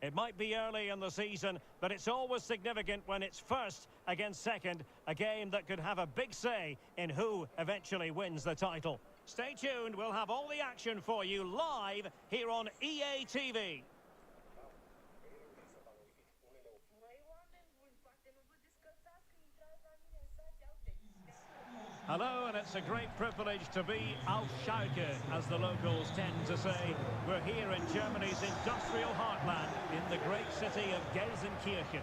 It might be early in the season, but it's always significant when it's first against second, a game that could have a big say in who eventually wins the title. Stay tuned, we'll have all the action for you live here on EA TV. Hello, and it's a great privilege to be auf Schalke, as the locals tend to say. We're here in Germany's industrial heartland, in the great city of Gelsenkirchen.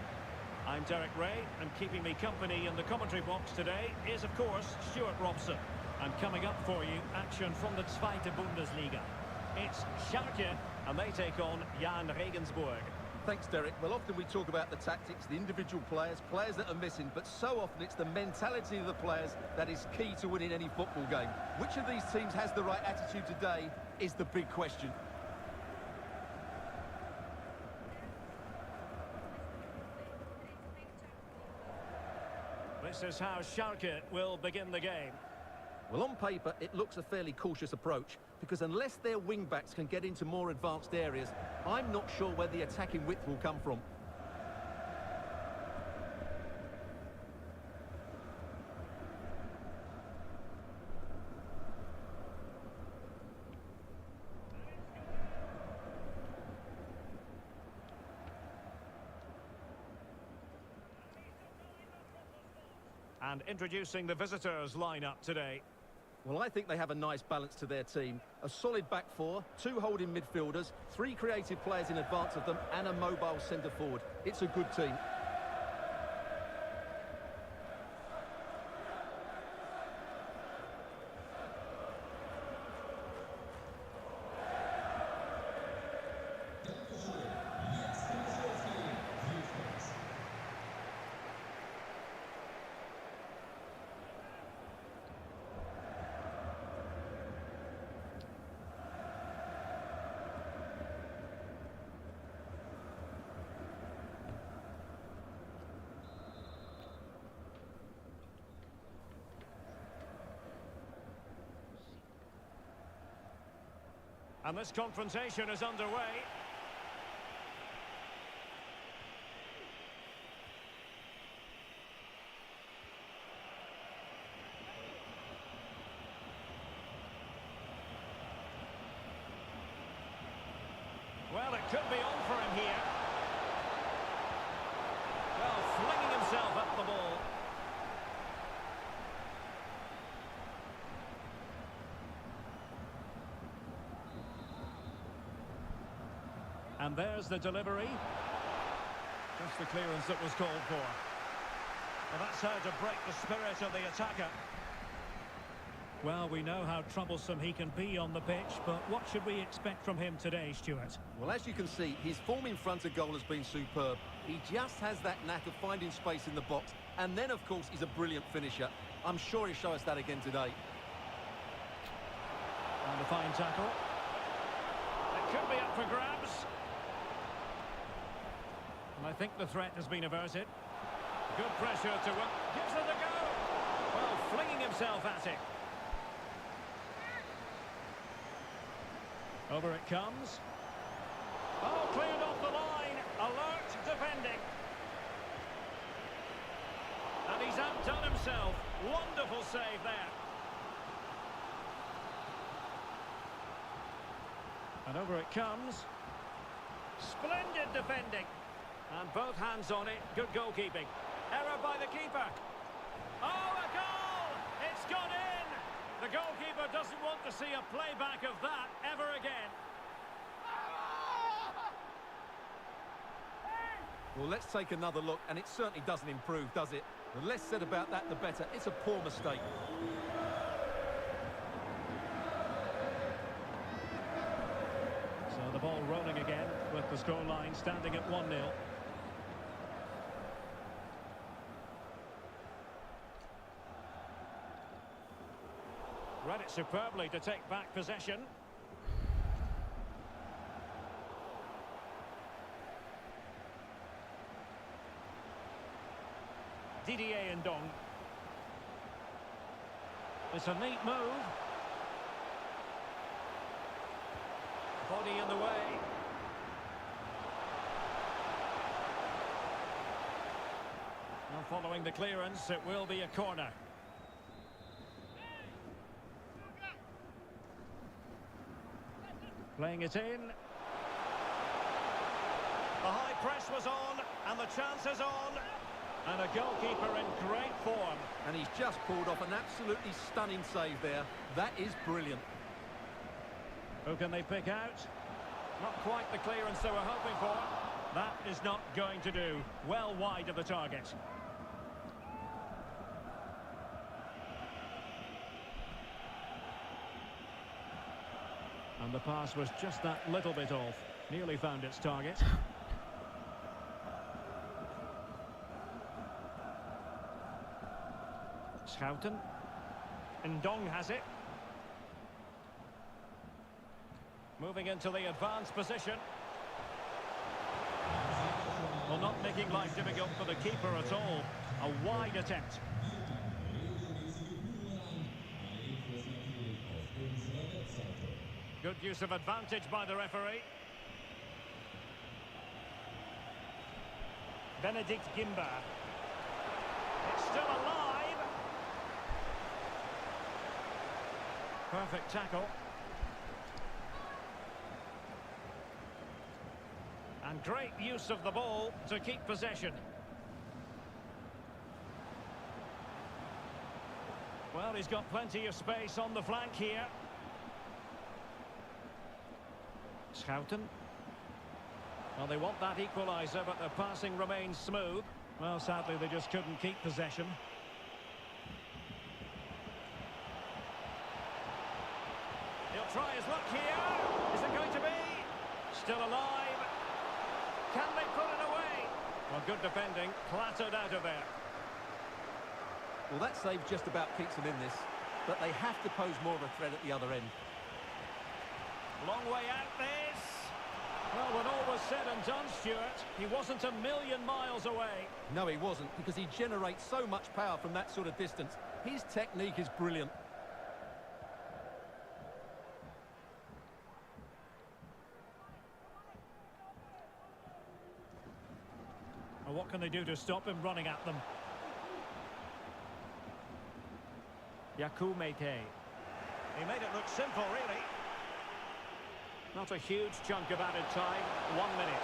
I'm Derek Ray, and keeping me company in the commentary box today is, of course, Stuart Robson. And coming up for you, action from the Zweite Bundesliga. It's Schalke, and they take on Jan Regensburg. Thanks, Derek. Well, often we talk about the tactics, the individual players that are missing, but so often it's the mentality of the players that is key to winning any football game. Which of these teams has the right attitude today is the big question. This is how Schalke will begin the game. Well, on paper, it looks a fairly cautious approach, because unless their wing-backs can get into more advanced areas, I'm not sure where the attacking width will come from. And introducing the visitors' lineup today. Well, I think they have a nice balance to their team. A solid back four, two holding midfielders, three creative players in advance of them, and a mobile centre forward. It's a good team. And this confrontation is underway. Well, it could be on for him here. Well, flinging himself up the ball. And there's the delivery. Just the clearance that was called for. Well, that's how to break the spirit of the attacker. Well, we know how troublesome he can be on the pitch, but what should we expect from him today, Stuart? Well, as you can see, his form in front of goal has been superb. He just has that knack of finding space in the box, and then, of course, he's a brilliant finisher. I'm sure he'll show us that again today. And a fine tackle. It could be up for grabs. And I think the threat has been averted. Good pressure to win. Gives it a go. Well, flinging himself at it. Over it comes. Oh, cleared off the line. Alert defending. And he's outdone himself. Wonderful save there. And over it comes. Splendid defending. And both hands on it. Good goalkeeping. Error by the keeper. Oh, a goal! It's gone in! The goalkeeper doesn't want to see a playback of that ever again. Well, let's take another look, and it certainly doesn't improve, does it? The less said about that, the better. It's a poor mistake. So the ball rolling again, with the scoreline standing at 1-0. Read it superbly to take back possession. Didier Ndong. It's a neat move. Body in the way. Now following the clearance, it will be a corner. Playing it in. The high press was on, and the chance is on. And a goalkeeper in great form. And he's just pulled off an absolutely stunning save there. That is brilliant. Who can they pick out? Not quite the clearance they were hoping for. That is not going to do. Well wide of the target. And the pass was just that little bit off. Nearly found its target. Schouten. Ndong has it. Moving into the advanced position. Well, not making life difficult for the keeper at all. A wide attempt. Good use of advantage by the referee. Benedict Gimba. It's still alive. Perfect tackle. And great use of the ball to keep possession. Well, he's got plenty of space on the flank here. Schouten. Well, they want that equaliser, but the passing remains smooth. Well, sadly, they just couldn't keep possession. He'll try his luck here. Is it going to be? Still alive. Can they put it away? Well, good defending. Clattered out of there. Well, that save just about keeps them in this, but they have to pose more of a threat at the other end. Long way out this. Well, when all was said and done, Stuart, he wasn't a million miles away. No, he wasn't, because he generates so much power from that sort of distance. His technique is brilliant. Well, what can they do to stop him running at them? Yakumete. He made it look simple, really. Not a huge chunk of added time, 1 minute.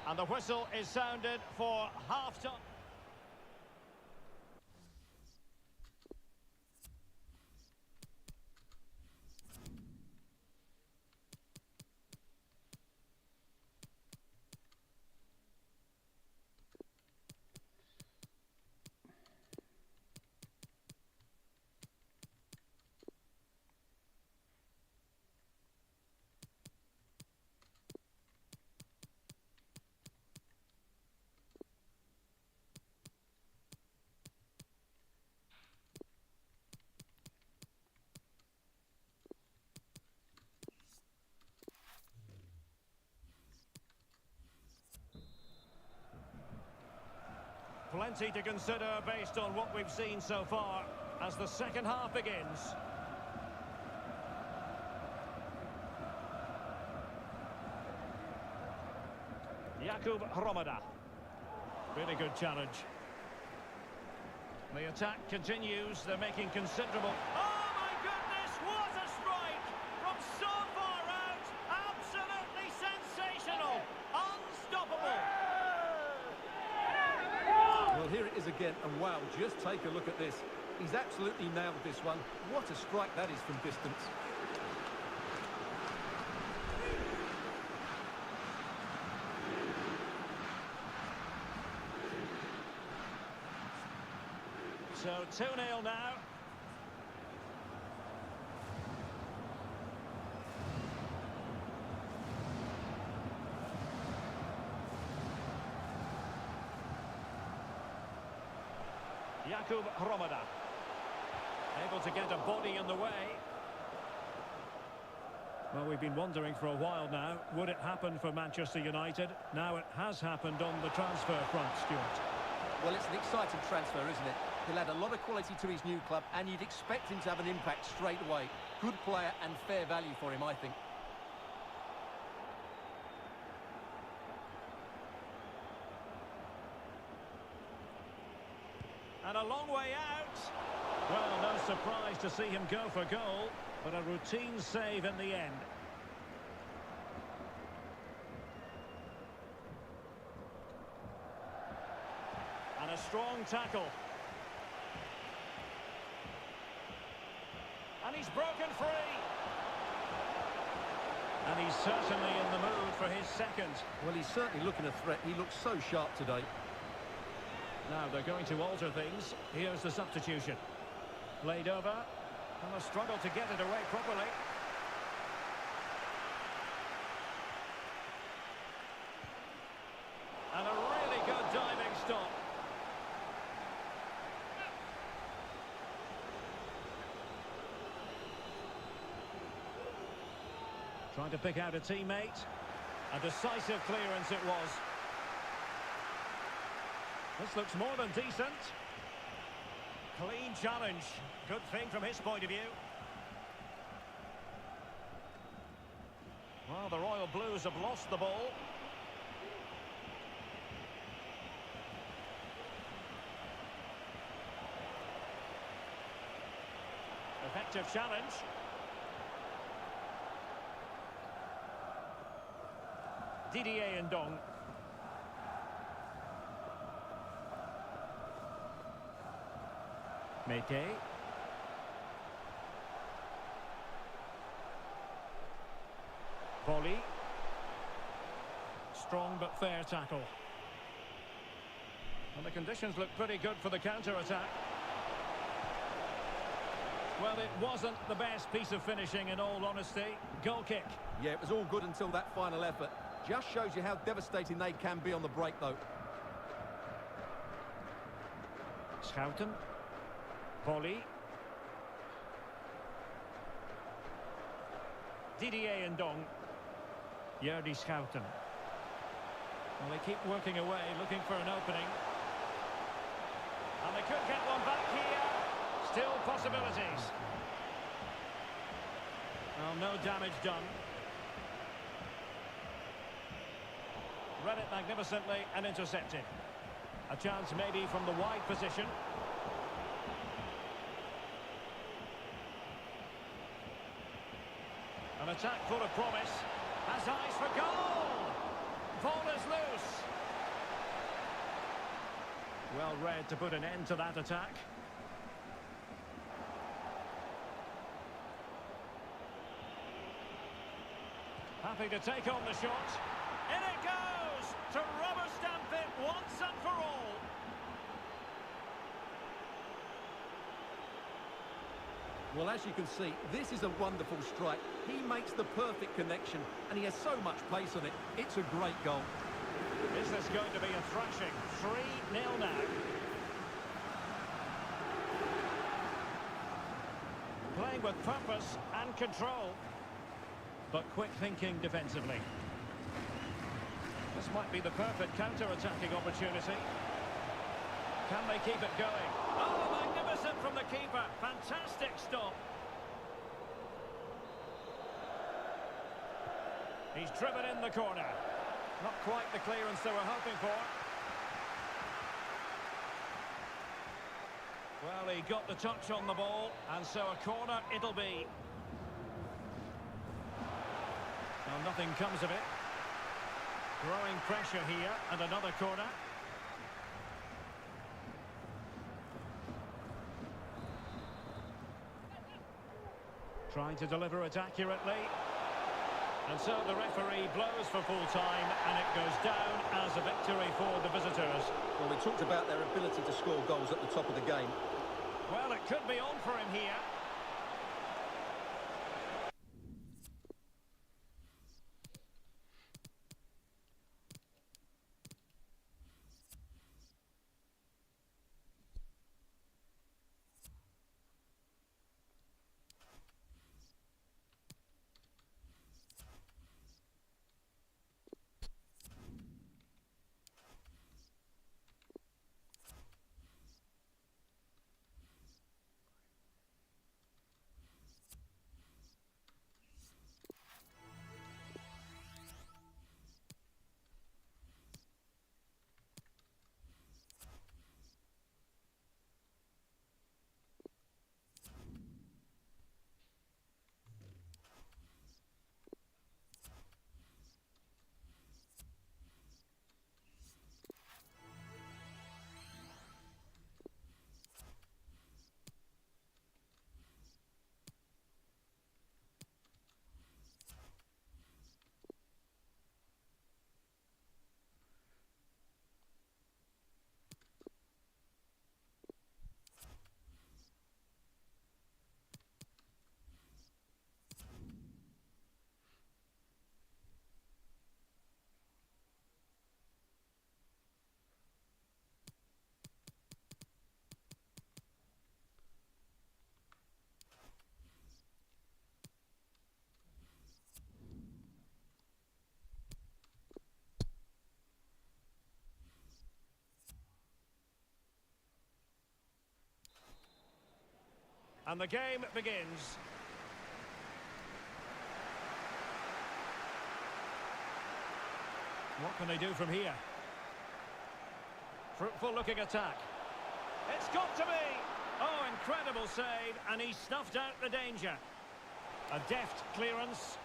And the whistle is sounded for half-time. Plenty to consider based on what we've seen so far as the second half begins. Jakub Hromada. Really good challenge. The attack continues. They're making considerable... Oh, my goodness! What a strike! From so far out! Absolutely sensational! Unstoppable! Well, here it is again, and wow, just take a look at this. He's absolutely nailed this one. What a strike that is from distance. So 2-0 now. Jakub Hromada. Able to get a body in the way. Well, we've been wondering for a while now, would it happen for Manchester United? Now it has happened on the transfer front, Stuart. Well, it's an exciting transfer, isn't it? He'll add a lot of quality to his new club, and you'd expect him to have an impact straight away. Good player and fair value for him, I think. And a long way out. Well, no surprise to see him go for goal, but a routine save in the end. And a strong tackle. And he's broken free. And he's certainly in the mood for his second. Well, he's certainly looking a threat. He looks so sharp today. Now they're going to alter things. Here's the substitution. Played over. And a struggle to get it away properly. And a really good diving stop. Trying to pick out a teammate. A decisive clearance it was. This looks more than decent. Clean challenge. Good thing from his point of view. Well, the Royal Blues have lost the ball. Effective challenge. Didier Ndong. Mete. Volley. Strong but fair tackle. And the conditions look pretty good for the counter-attack. Well, it wasn't the best piece of finishing in all honesty. Goal kick. Yeah, it was all good until that final effort. Just shows you how devastating they can be on the break, though. Schouten. Volley. Didier Ndong. Jordi Schouten. Well, they keep working away, looking for an opening. And they could get one back here. Still possibilities. Well, no damage done. Read it magnificently and intercepted. A chance maybe from the wide position. An attack full of promise. Has eyes for goal! Ball is loose. Well read to put an end to that attack. Happy to take on the shot. In it goes! To rubber stamp it once and for all. Well, as you can see, this is a wonderful strike. He makes the perfect connection, and he has so much pace on it. It's a great goal. Is this going to be a thrashing? 3-0 now. Playing with purpose and control, but quick thinking defensively. This might be the perfect counter-attacking opportunity. Can they keep it going? Oh, magnificent from the keeper. Fantastic stop. He's driven in the corner. Not quite the clearance they were hoping for. Well, he got the touch on the ball, and so a corner it'll be. Well, nothing comes of it. Growing pressure here, and another corner. Trying to deliver it accurately. And so the referee blows for full time, and it goes down as a victory for the visitors. Well, we talked about their ability to score goals at the top of the game. Well, it could be on for him here. And the game begins. What can they do from here? Fruitful looking attack. It's got to be! Oh, incredible save, and he snuffed out the danger. A deft clearance.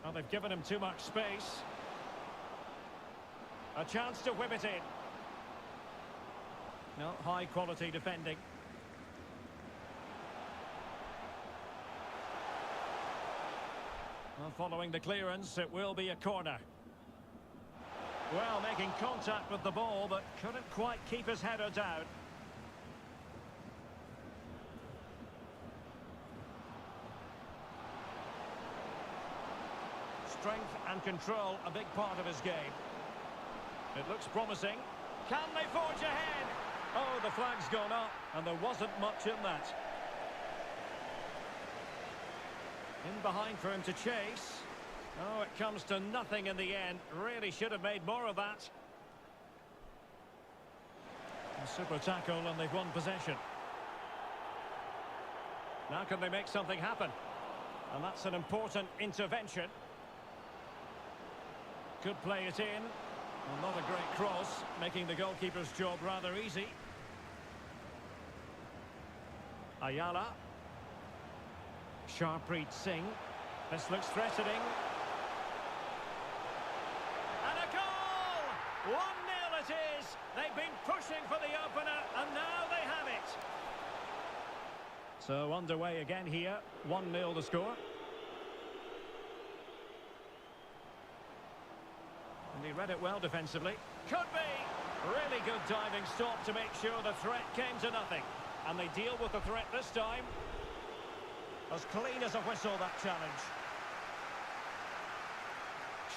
Well, they've given him too much space. A chance to whip it in. No, high quality defending. Well, following the clearance, it will be a corner. Well, making contact with the ball, but couldn't quite keep his header down. Strength and control, a big part of his game. It looks promising. Can they forge ahead? Oh, the flag's gone up, and there wasn't much in that. In behind for him to chase. Oh, it comes to nothing in the end. Really should have made more of that. A super tackle, and they've won possession. Now can they make something happen? And that's an important intervention. Could play it in. Well, not a great cross, making the goalkeeper's job rather easy. Ayala. Sharpreet Singh. This looks threatening. And a goal! 1-0 it is. They've been pushing for the opener, and now they have it. So underway again here. 1-0 the score. And he read it well defensively. Could be. Really good diving stop to make sure the threat came to nothing. And they deal with the threat this time. As clean as a whistle, that challenge.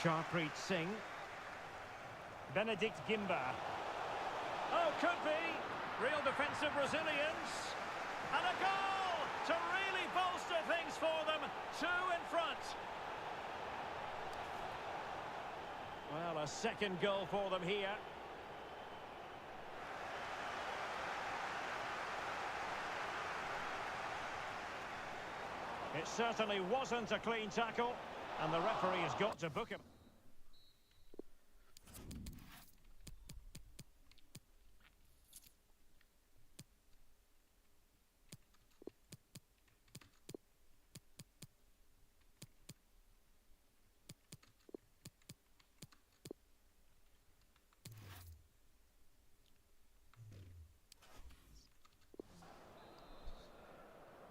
Sharpreet Singh. Benedict Gimba. Oh, could be. Real defensive resilience. And a goal to really bolster things for them. 2 in front. Well, a second goal for them here. It certainly wasn't a clean tackle, and the referee has got to book him.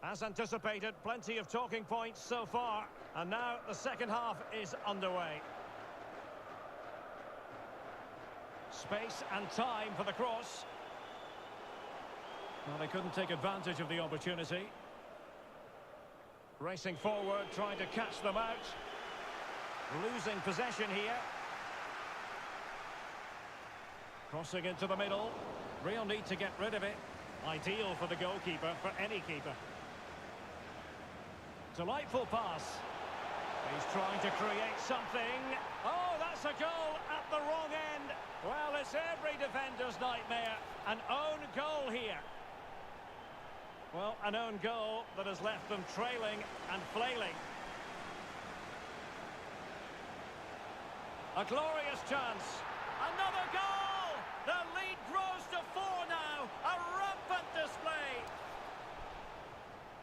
As anticipated, plenty of talking points so far, and now the second half is underway. Space and time for the cross. Well, they couldn't take advantage of the opportunity. Racing forward, trying to catch them out. Losing possession here. Crossing into the middle. Real need to get rid of it. Ideal for the goalkeeper, for any keeper. Delightful pass. He's trying to create something. Oh, that's a goal at the wrong end. Well, it's every defender's nightmare. An own goal here. Well, an own goal that has left them trailing and flailing. A glorious chance. Another goal! The lead grows to 4 now. A rampant display.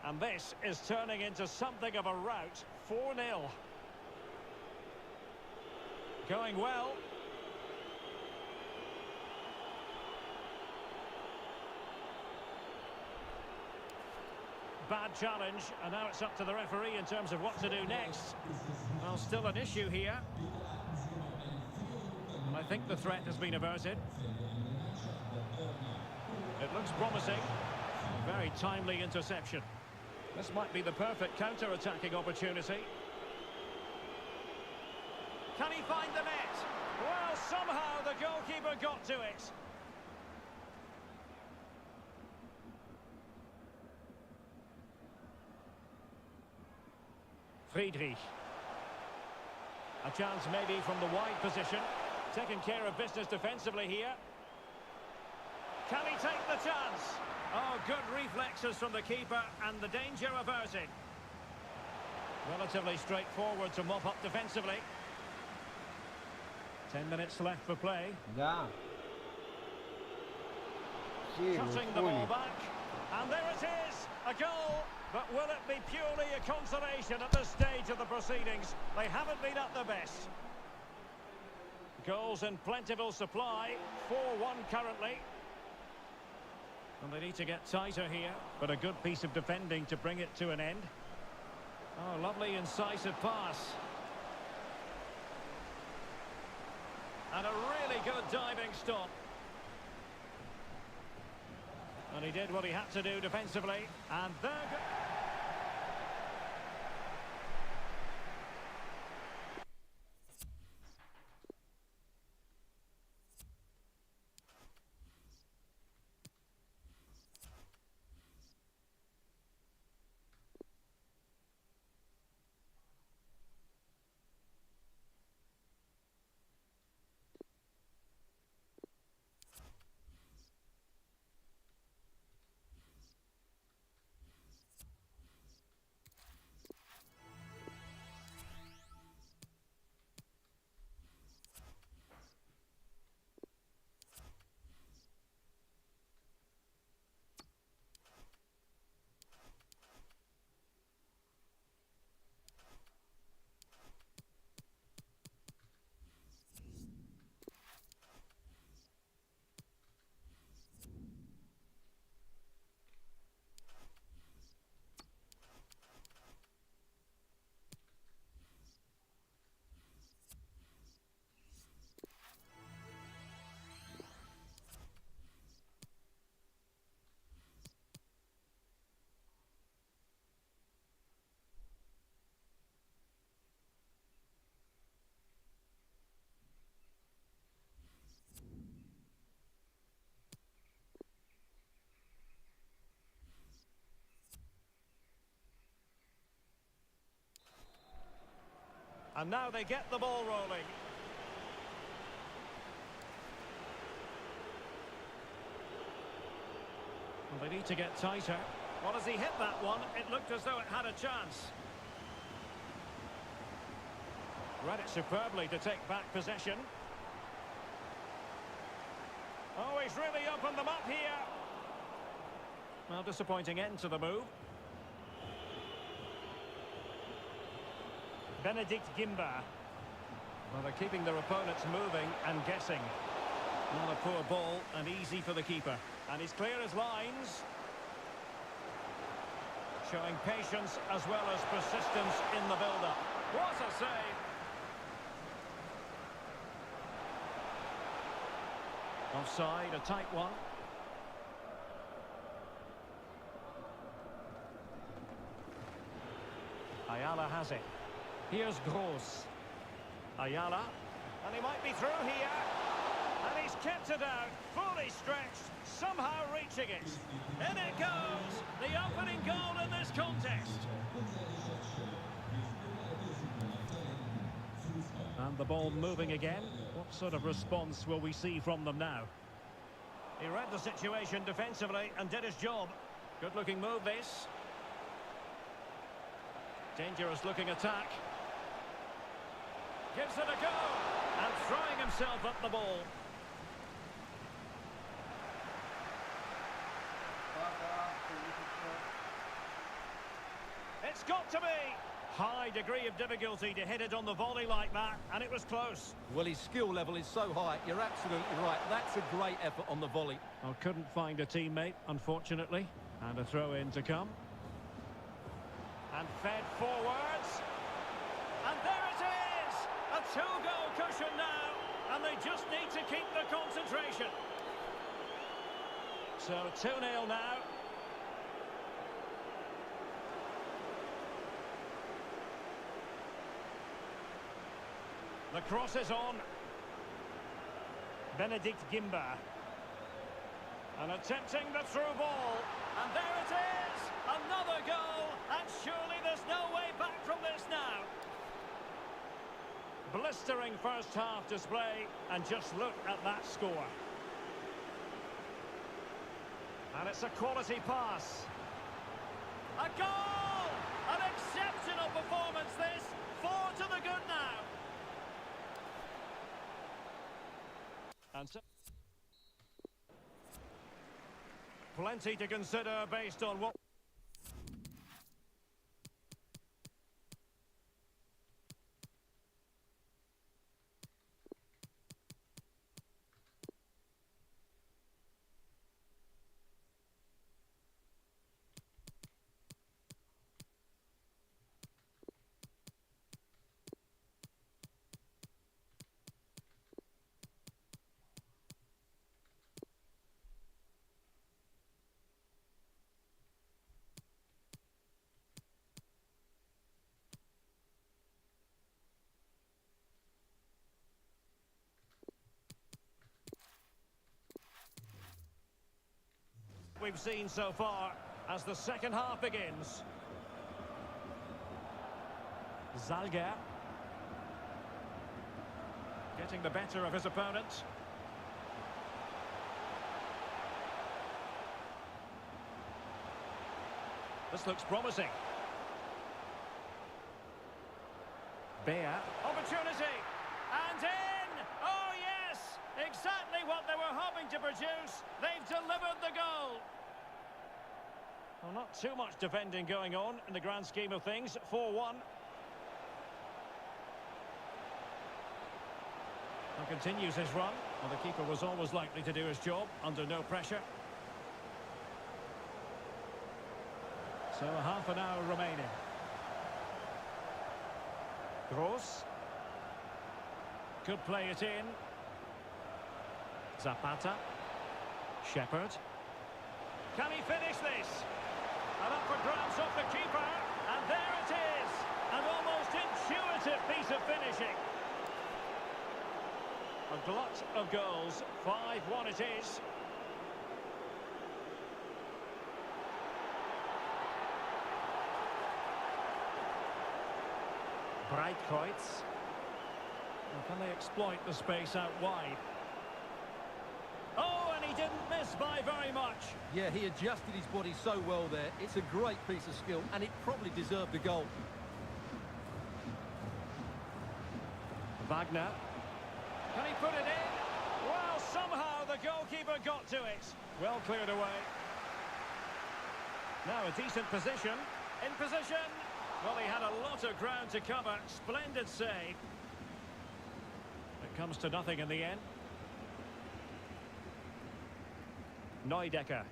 And this is turning into something of a rout. 4-0. Going well. Bad challenge, and now it's up to the referee in terms of what to do next. Well, still an issue here. I think the threat has been averted. It looks promising. Very timely interception. This might be the perfect counter-attacking opportunity. Can he find the net? Well, somehow the goalkeeper got to it. Friedrich. A chance maybe from the wide position. Taking care of business defensively here. Can he take the chance? Oh, good reflexes from the keeper and the danger averted. Relatively straightforward to mop up defensively. 10 minutes left for play. Да. Cutting the ball back. And there it is, a goal. But will it be purely a consolation at this stage of the proceedings? They haven't been at their best. Goals in plentiful supply. 4-1 currently. And they need to get tighter here, but a good piece of defending to bring it to an end. Oh, lovely incisive pass. And a really good diving stop. And he did what he had to do defensively. And there... And now they get the ball rolling. Well, they need to get tighter. Well, as he hit that one, it looked as though it had a chance. Read it superbly to take back possession. Oh, he's really opened them up here. Well, disappointing end to the move. Benedict Gimba. Well, they're keeping their opponents moving and guessing. Not a poor ball and easy for the keeper. And he's clear as lines. Showing patience as well as persistence in the build-up. What a save! Offside, a tight one. Ayala has it. Here's Gross. Ayala. And he might be through here. And he's kept it out. Fully stretched. Somehow reaching it. In it goes. The opening goal in this contest. And the ball moving again. What sort of response will we see from them now? He read the situation defensively and did his job. Good looking move this. Dangerous looking attack. Gives it a go. And throwing himself at the ball. It's got to be. High degree of difficulty to hit it on the volley like that, and it was close. Well, his skill level is so high, you're absolutely right. That's a great effort on the volley. Oh, couldn't find a teammate, unfortunately. And a throw-in to come. And fed forwards. And there it is! A two-goal cushion now, and they just need to keep the concentration. So 2-0 now. The cross is on. Benedict Gimba. And attempting the through ball. And there it is! Another goal! And surely there's no way back from this now. Blistering first half display. And just look at that score. And it's a quality pass. A goal! An exceptional performance this. 4 to the good now. And so plenty to consider based on what... we've seen so far as the second half begins. Zalga getting the better of his opponent. This looks promising. Bea. Opportunity. And in! Oh yes! Exactly what they were hoping to produce. They've delivered the goal. Well, not too much defending going on in the grand scheme of things. 4-1. And continues his run. Well, the keeper was always likely to do his job under no pressure. So half an hour remaining. Gross. Could play it in. Zapata. Shepherd. Can he finish this? And up for grabs off the keeper. And there it is. An almost intuitive piece of finishing. A glut of goals. 5-1 it is. Breitkreuz. Can they exploit the space out wide? Oh, and he didn't miss by very much. Yeah, he adjusted his body so well there. It's a great piece of skill, and it probably deserved a goal. Wagner. Can he put it in? Well, somehow the goalkeeper got to it. Well cleared away. Now a decent position. In position. Well, he had a lot of ground to cover. Splendid save. It comes to nothing in the end. Neudecker.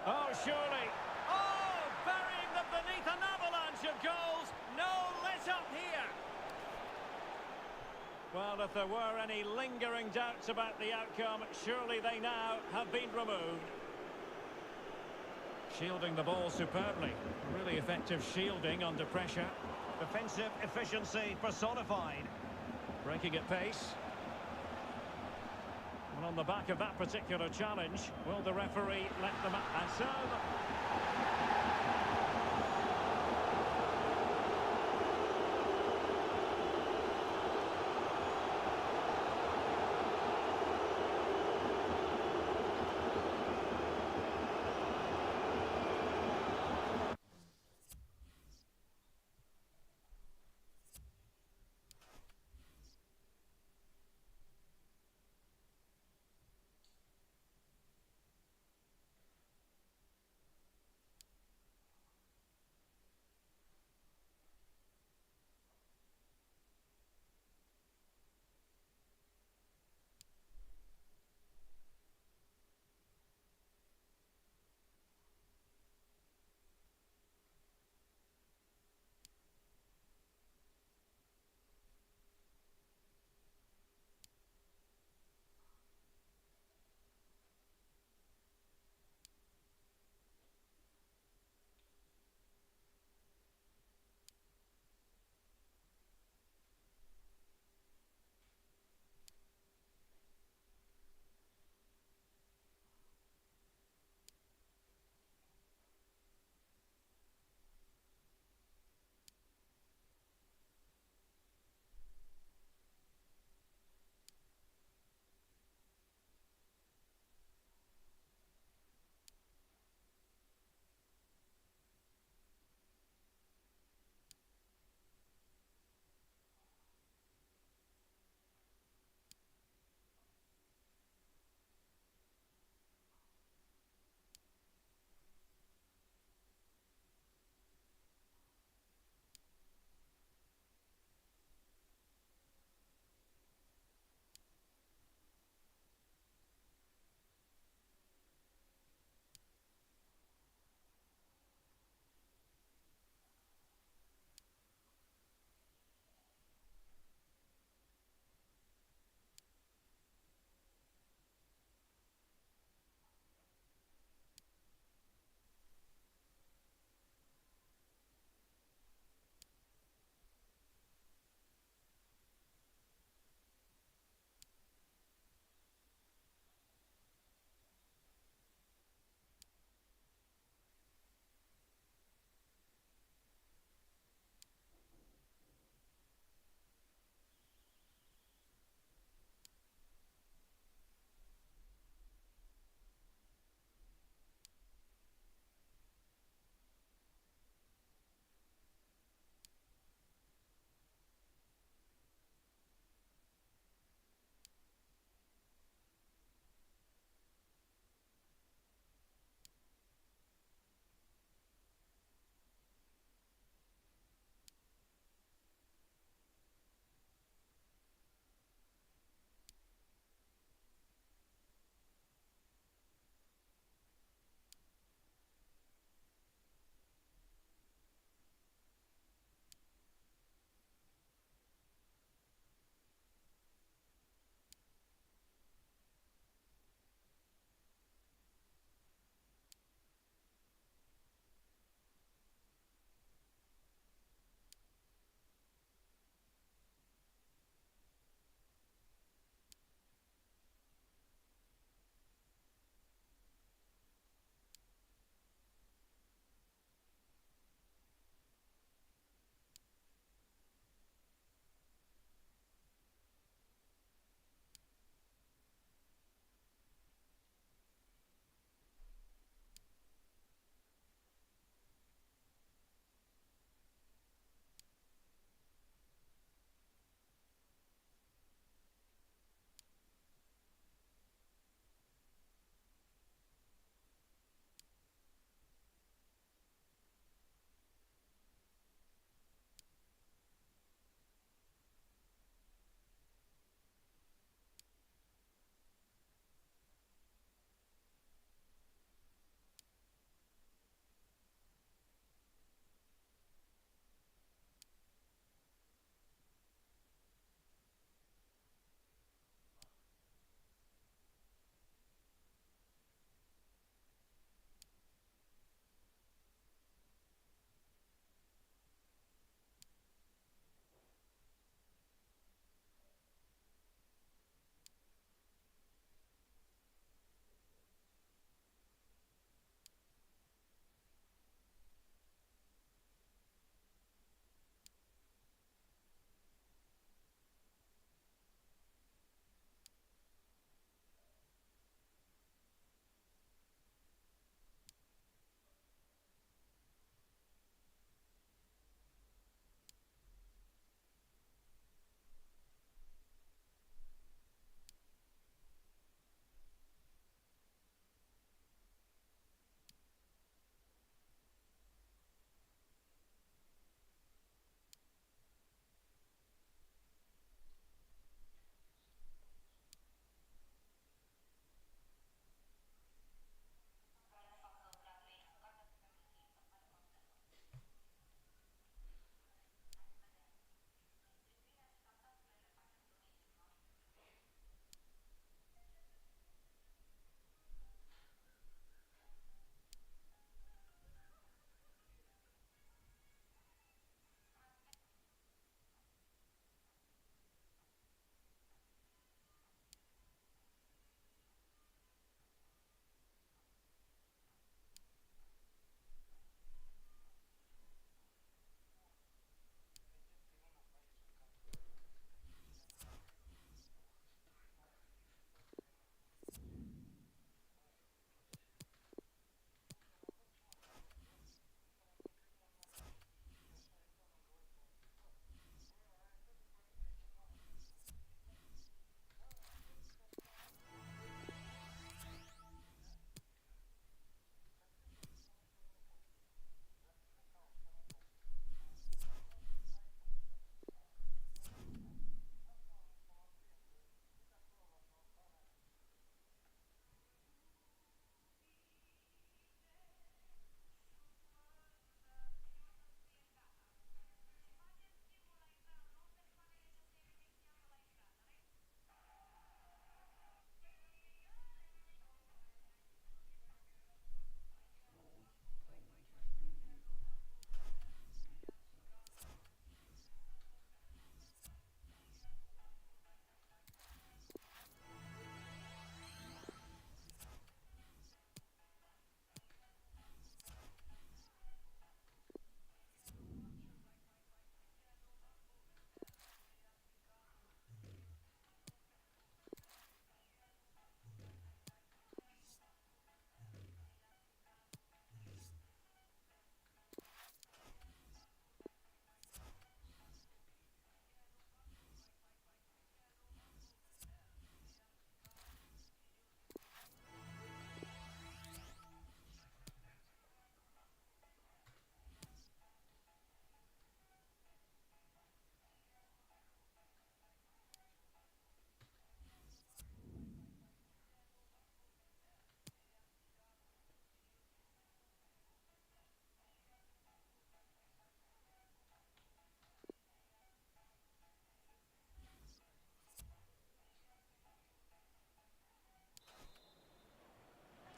Oh, surely. Oh, burying them beneath an avalanche of goals. No let up here. Well, if there were any lingering doubts about the outcome, surely they now have been removed. Shielding the ball superbly. Really effective shielding under pressure. Defensive efficiency personified. Breaking at pace. And on the back of that particular challenge, will the referee let them up? And so...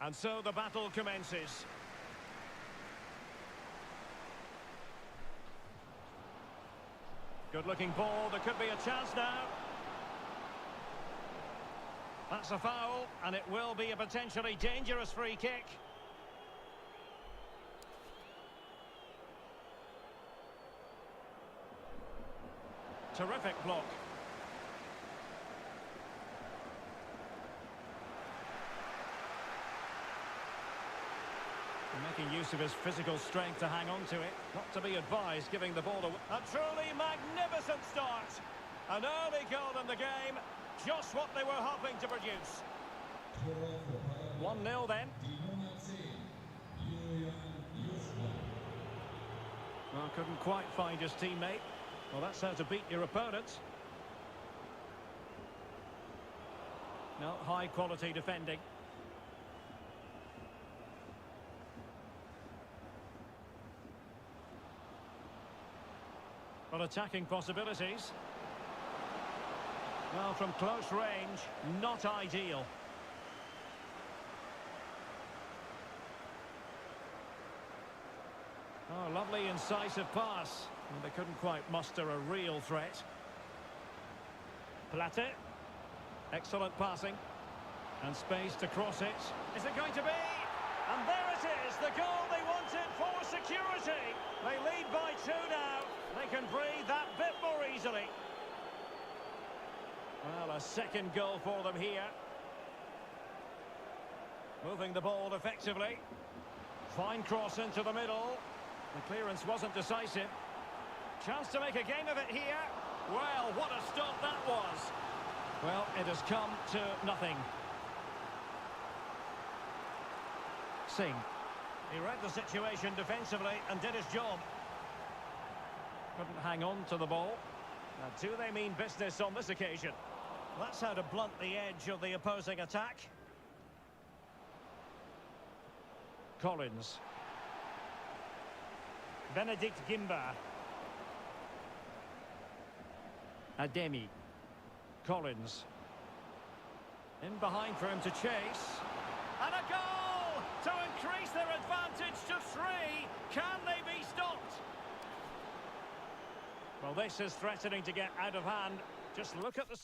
And so the battle commences. Good-looking ball. There could be a chance now. That's a foul, and it will be a potentially dangerous free kick. Terrific block. Making use of his physical strength to hang on to it. Not to be advised giving the ball away. A truly magnificent start. An early goal in the game. Just what they were hoping to produce. 1-0 then. Well, couldn't quite find his teammate. Well, that's how to beat your opponent. No, high quality defending. Well, attacking possibilities. Well, from close range, not ideal. Oh, lovely incisive pass. And they couldn't quite muster a real threat. Plate. Excellent passing. And space to cross it. Is it going to be? And there it is, the goal they wanted for security. They lead by 2 now. They can breathe that bit more easily. Well, a second goal for them here. Moving the ball effectively. Fine cross into the middle. The clearance wasn't decisive. Chance to make a game of it here. Well, what a stop that was. Well, it has come to nothing. Singh. He read the situation defensively and did his job. Couldn't hang on to the ball. Now, do they mean business on this occasion? That's how to blunt the edge of the opposing attack. Collins. Benedict Gimba. Ademi. Collins. In behind for him to chase. And a goal to increase their advantage to 3. Can they be stopped? Well, this is threatening to get out of hand. Just look at the...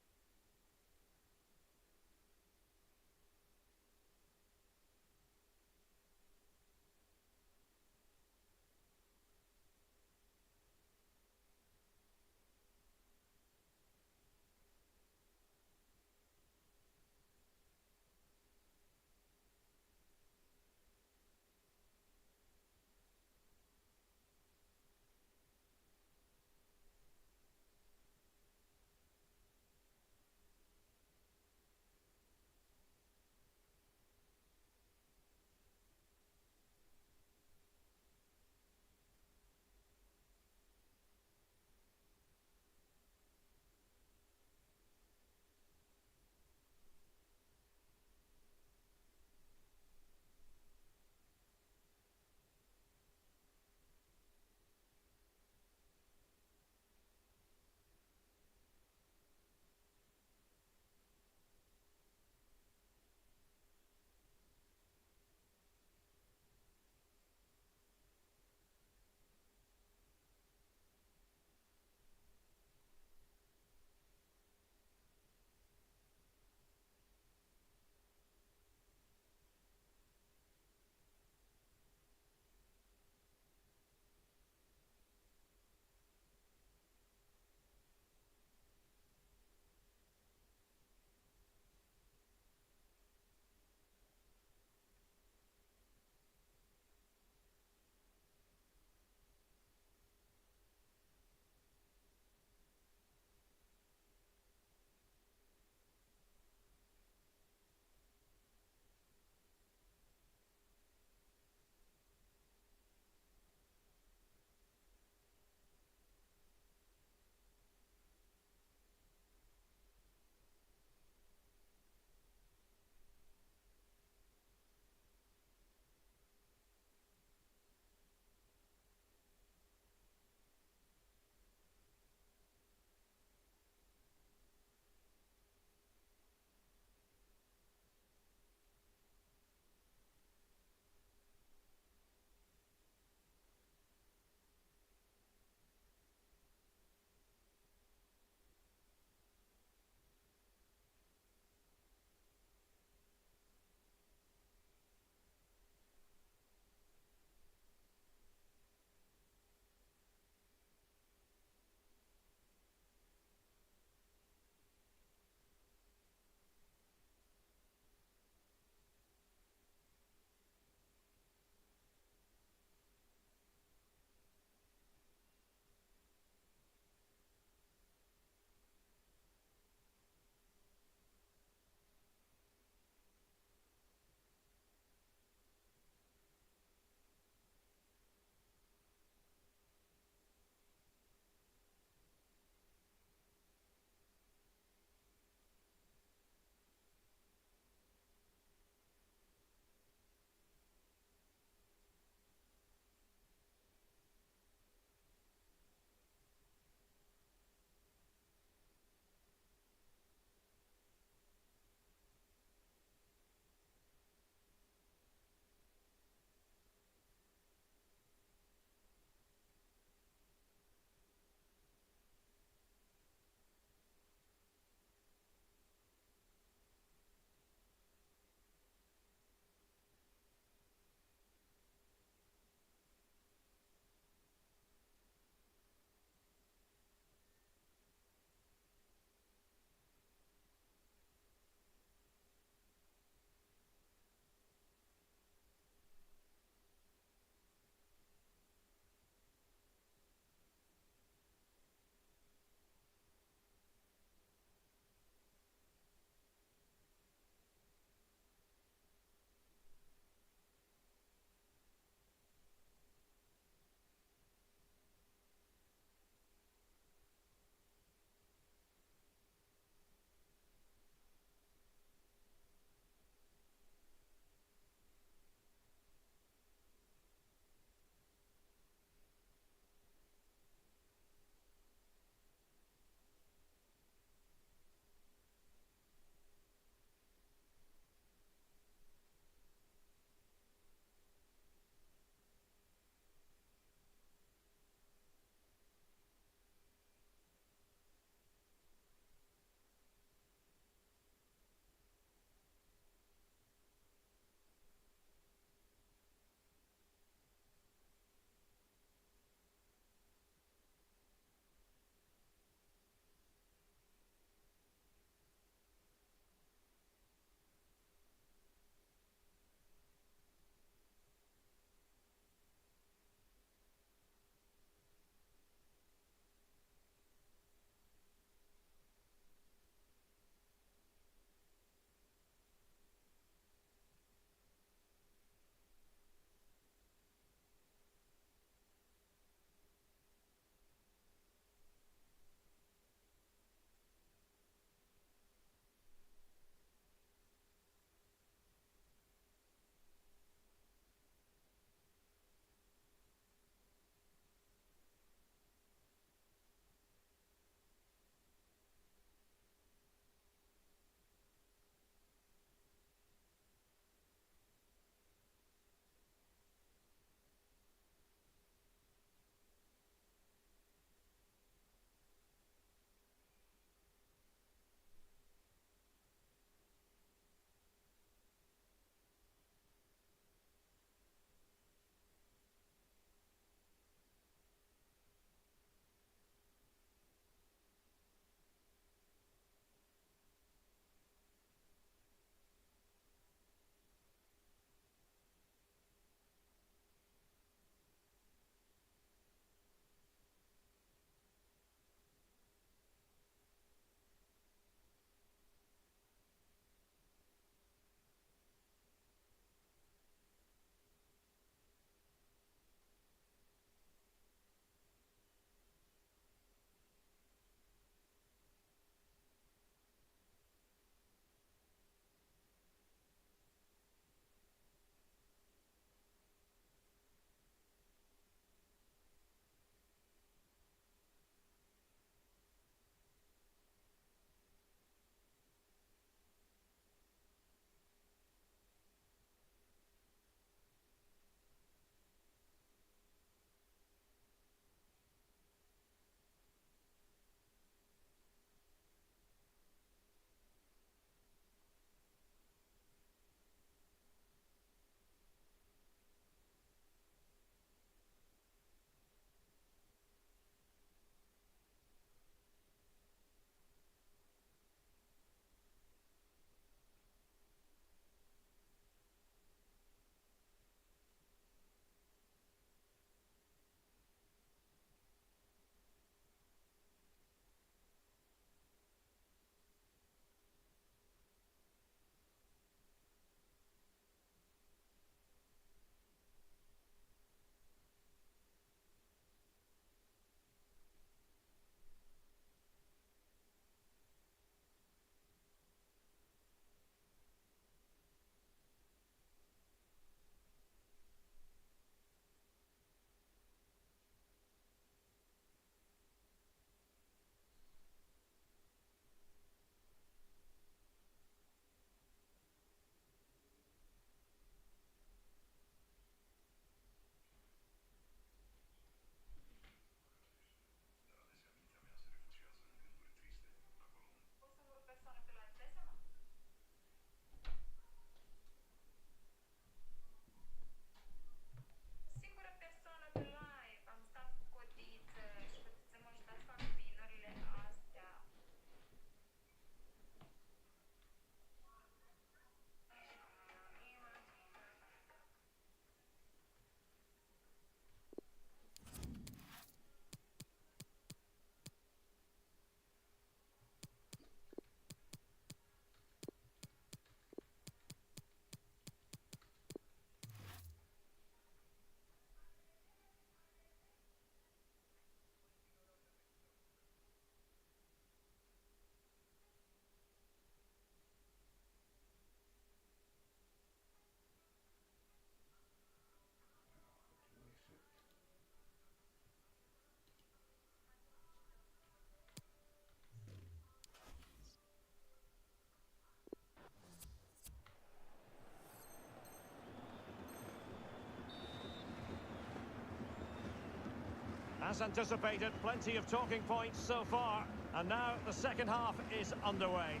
As anticipated, plenty of talking points so far. And now the second half is underway.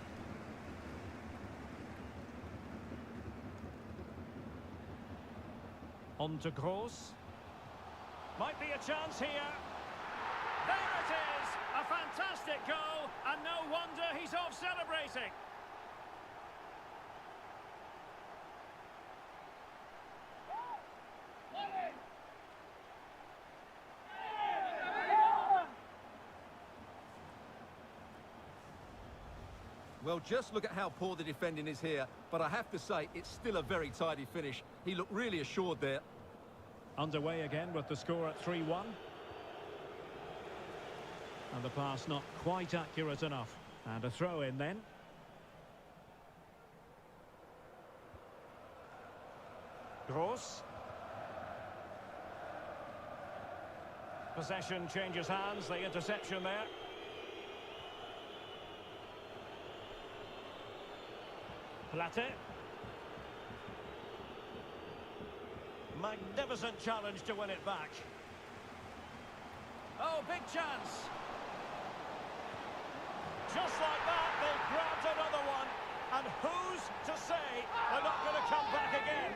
On to Gross. Might be a chance here. There it is! A fantastic goal, and no wonder he's off celebrating. Well, just look at how poor the defending is here, but I have to say, it's still a very tidy finish. He looked really assured there. Underway again with the score at 3-1. And the pass not quite accurate enough. And a throw in then. Gross. Possession changes hands, the interception there. Plate. Magnificent challenge to win it back. Oh, big chance. Just like that, they've grabbed another one. And who's to say they're not going to come back again?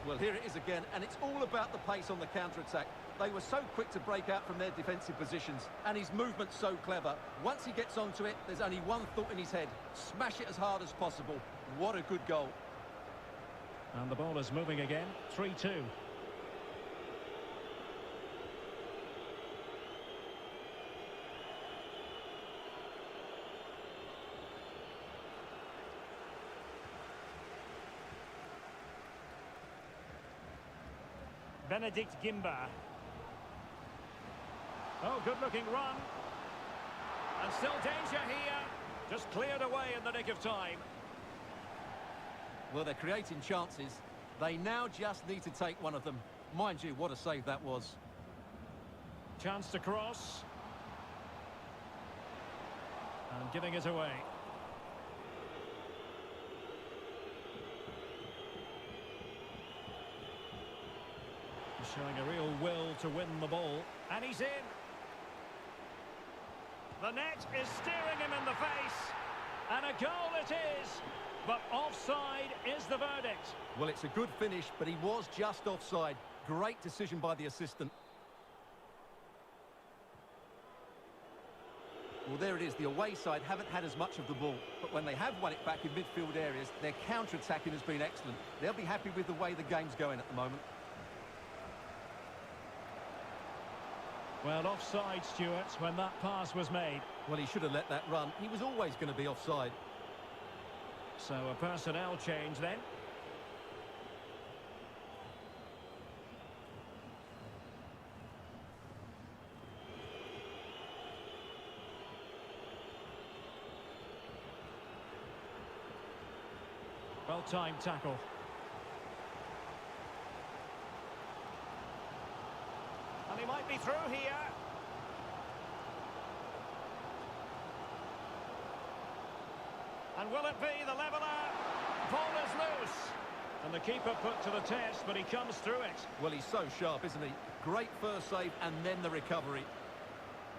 Well, here it is again, and it's all about the pace on the counter-attack. They were so quick to break out from their defensive positions, and his movement's so clever. Once he gets onto it, there's only one thought in his head. Smash it as hard as possible. What a good goal. And the ball is moving again, 3-2. Benedict Gimba. Oh, good-looking run. And still danger here. Just cleared away in the nick of time. Well, they're creating chances. They now just need to take one of them. Mind you, what a save that was. Chance to cross. And giving it away. Showing a real will to win the ball. And he's in. The net is staring him in the face. And a goal it is. But offside is the verdict. Well, it's a good finish, but he was just offside. Great decision by the assistant. Well, there it is. The away side haven't had as much of the ball. But when they have won it back in midfield areas, their counter-attacking has been excellent. They'll be happy with the way the game's going at the moment. Well, offside, Stuart, when that pass was made. Well, he should have let that run. He was always going to be offside. So a personnel change then. Well-timed tackle. And he might be through here. And will it be the leveller? Ball is loose. And the keeper put to the test, but he comes through it. Well, he's so sharp, isn't he? Great first save and then the recovery.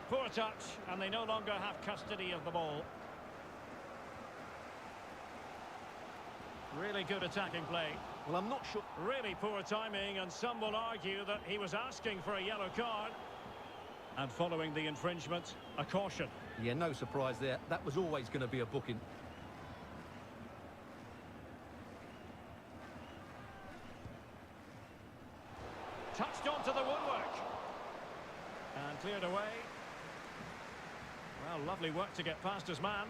Poor touch, and they no longer have custody of the ball. Really good attacking play. Well, I'm not sure. Really poor timing, and some will argue that he was asking for a yellow card. And following the infringement, a caution. Yeah, no surprise there. That was always going to be a booking. Touched onto the woodwork. And cleared away. Well, lovely work to get past his man.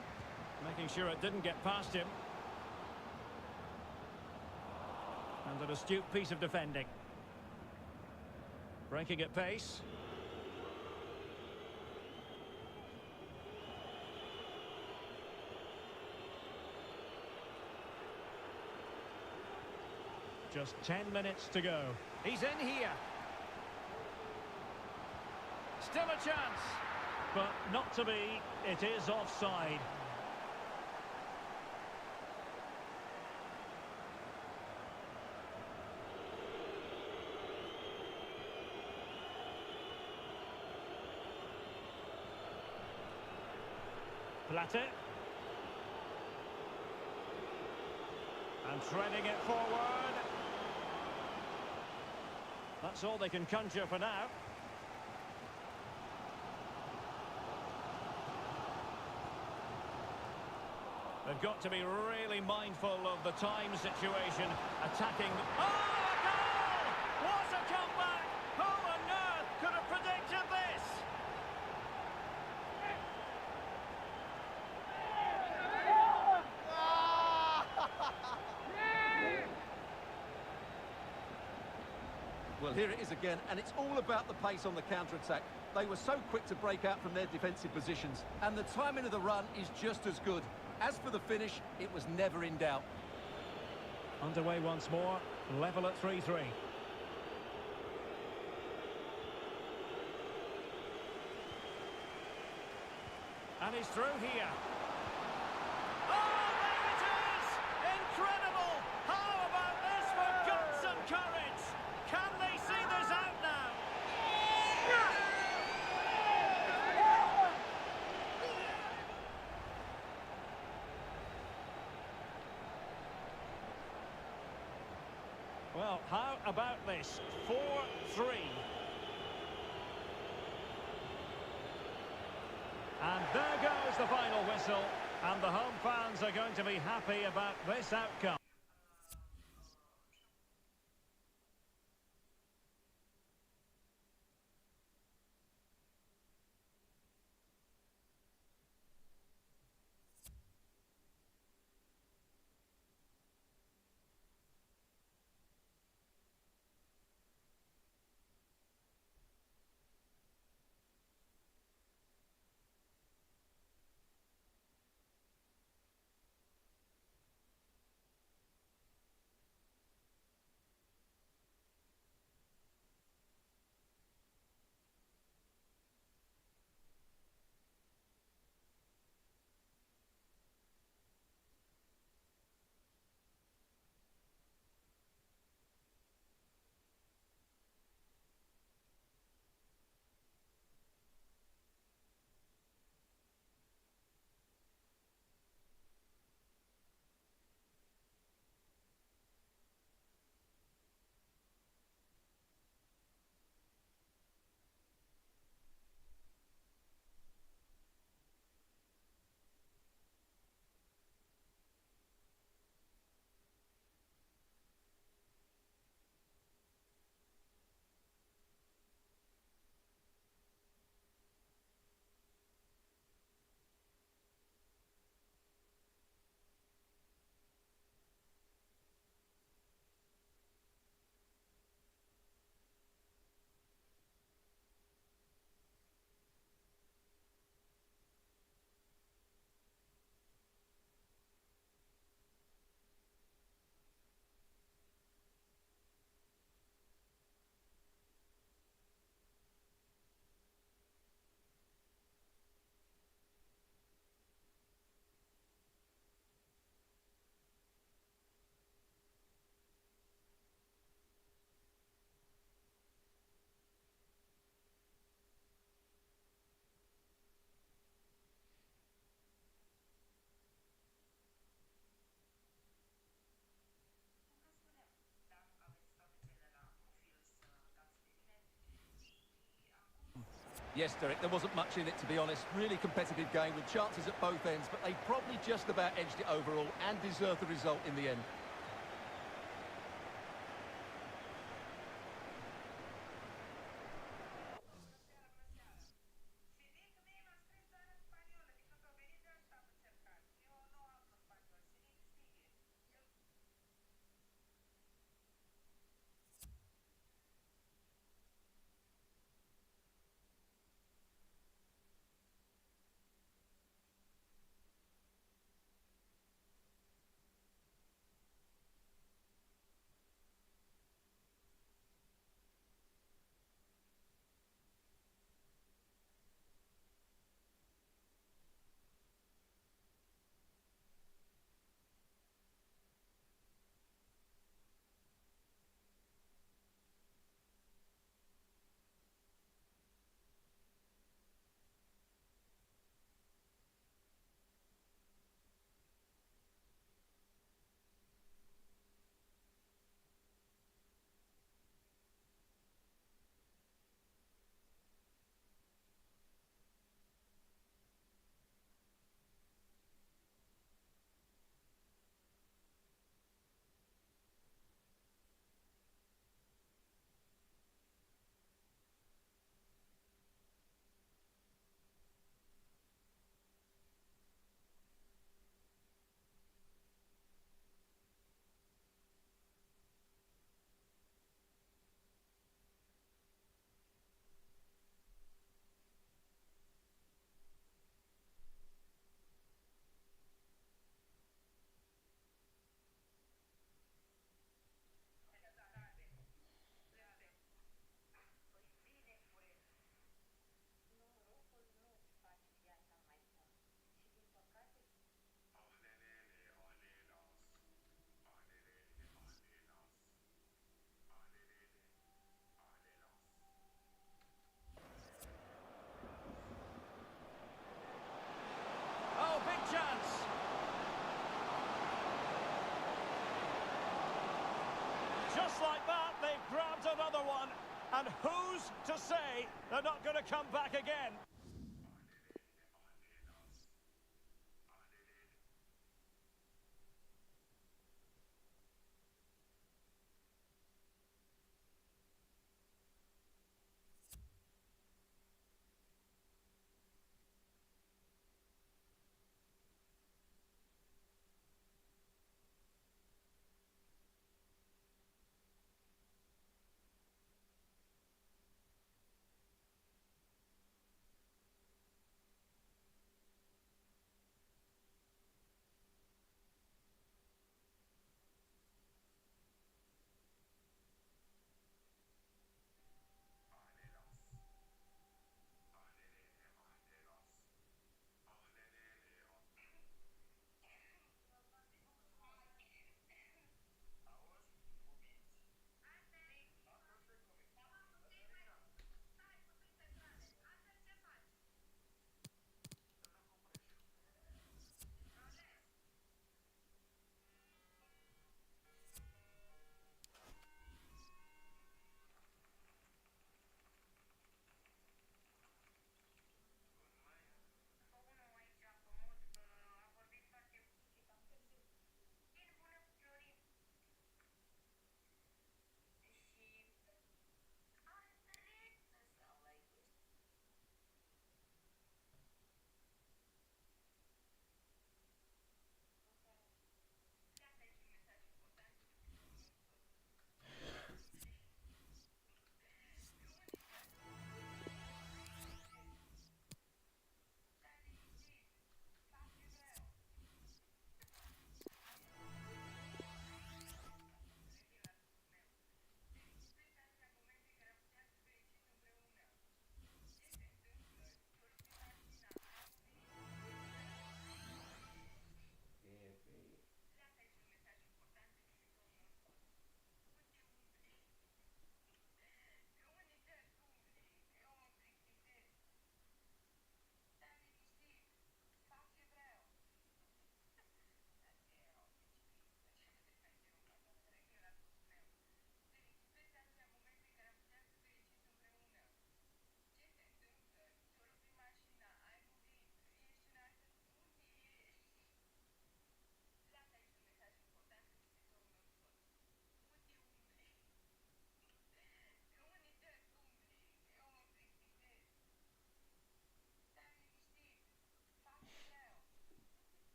Making sure it didn't get past him. And an astute piece of defending. Breaking at pace. Just 10 minutes to go. He's in here. Still a chance. But not to be. It is offside. Platte. And threading it forward. That's all they can conjure for now. They've got to be really mindful of the time situation. Attacking. Oh, a goal! What a comeback! Who on earth could have predicted this? Well, here it is again, and it's all about the pace on the counter-attack. They were so quick to break out from their defensive positions, and the timing of the run is just as good. As for the finish, it was never in doubt. Underway once more, level at 3-3. And he's through here. Oh, there it is! Incredible! How about this for guts and courage? Can they see this out now? Well, how about this? 4-3. And there goes the final whistle. And the home fans are going to be happy about this outcome. Yes, Derek, there wasn't much in it, to be honest. Really competitive game with chances at both ends, but they probably just about edged it overall and deserved the result in the end. like that, they've grabbed another one. And who's to say they're not going to come back again?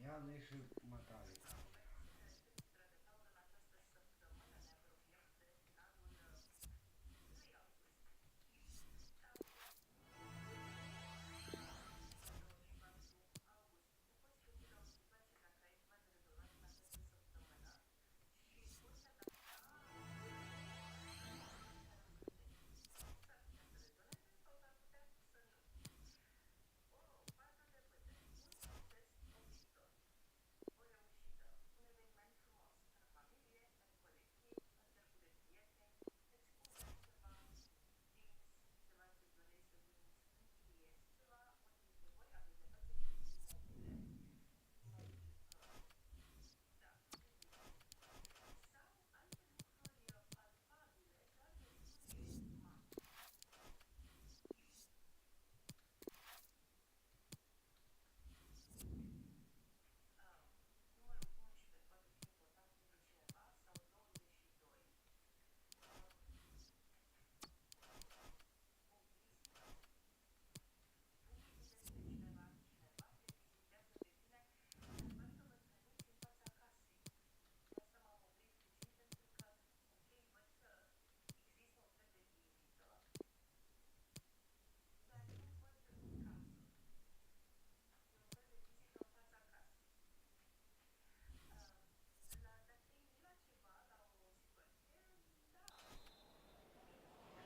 Ia de și mătare.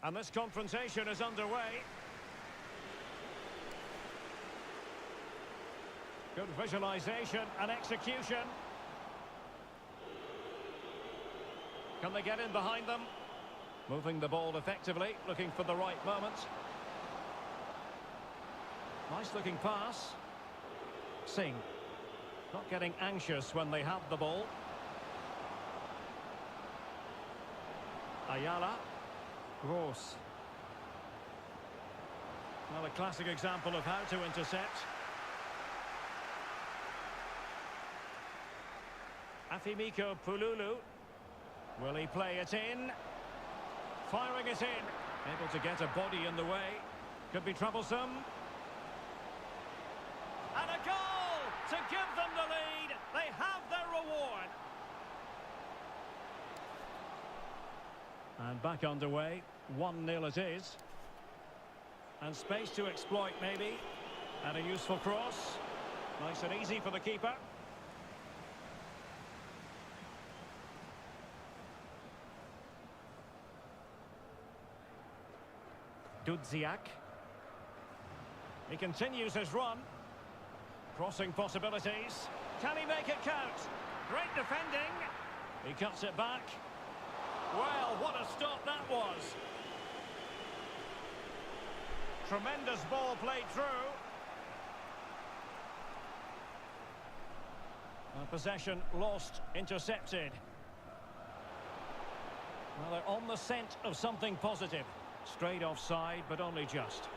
And this confrontation is underway. Good visualization and execution. Can they get in behind them? Moving the ball effectively, looking for the right moment. Nice looking pass. Singh. Not getting anxious when they have the ball. Ayala. Gross. Well, a classic example of how to intercept. Afimiko Pululu. Will he play it in? Firing it in. Able to get a body in the way. Could be troublesome. And a goal to give them the lead. They have their reward. And back underway. 1-0 it is. And space to exploit maybe. And a useful cross. Nice and easy for the keeper. Dudziak. He continues his run. Crossing possibilities. Can he make it count? Great defending. He cuts it back. Well, what a stop that was. Tremendous ball played through. Possession lost, intercepted. Well, they're on the scent of something positive. Straight offside, but only just.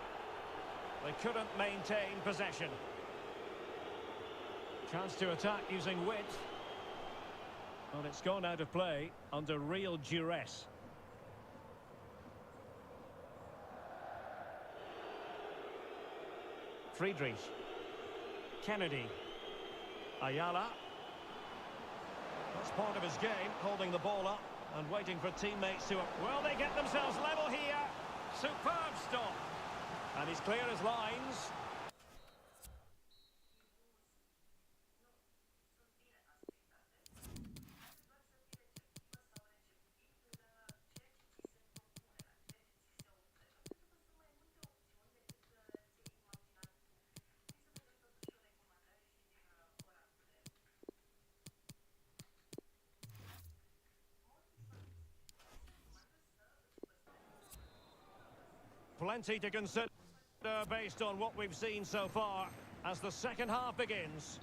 They couldn't maintain possession. Chance to attack using width. Well, it's gone out of play under real duress. Friedrich. Kennedy. Ayala. That's part of his game, holding the ball up and waiting for teammates to... Well, they get themselves level here. Superb stop. And he's clear as lines. Plenty to consider based on what we've seen so far as the second half begins.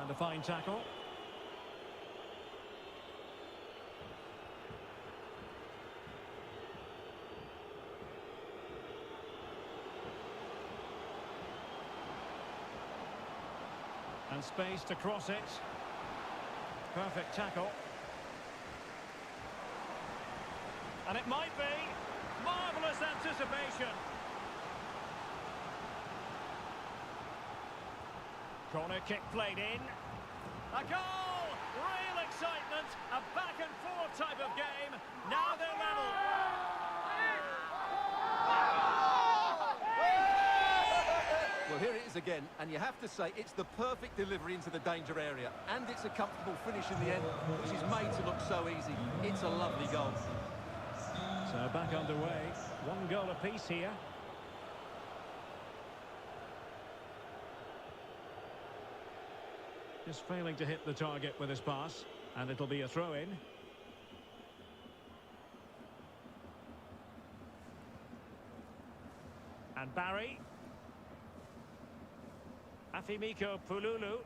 And a fine tackle. And space to cross it. Perfect tackle. And it might be. Marvellous anticipation. Corner kick played in. A goal! Real excitement. A back and forth type of game. Now they're level. Well, here it is again, and you have to say it's the perfect delivery into the danger area. And it's a comfortable finish in the end, which is made to look so easy. It's a lovely goal. So back underway. 1 goal apiece here. Just failing to hit the target with his pass. And it'll be a throw-in. And Barry. Afimiko Pululu.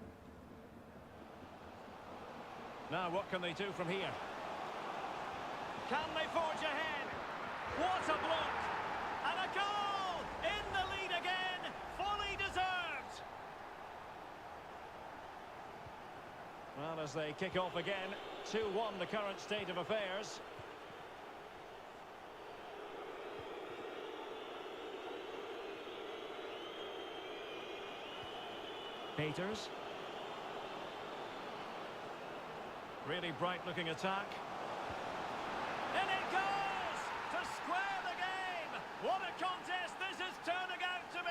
Now what can they do from here? Can they forge ahead? What a block! And a goal! In the lead again! Fully deserved! Well, as they kick off again, 2-1 the current state of affairs. Peters. Really bright-looking attack. And it goes! To square the game! What a contest this is turning out to be!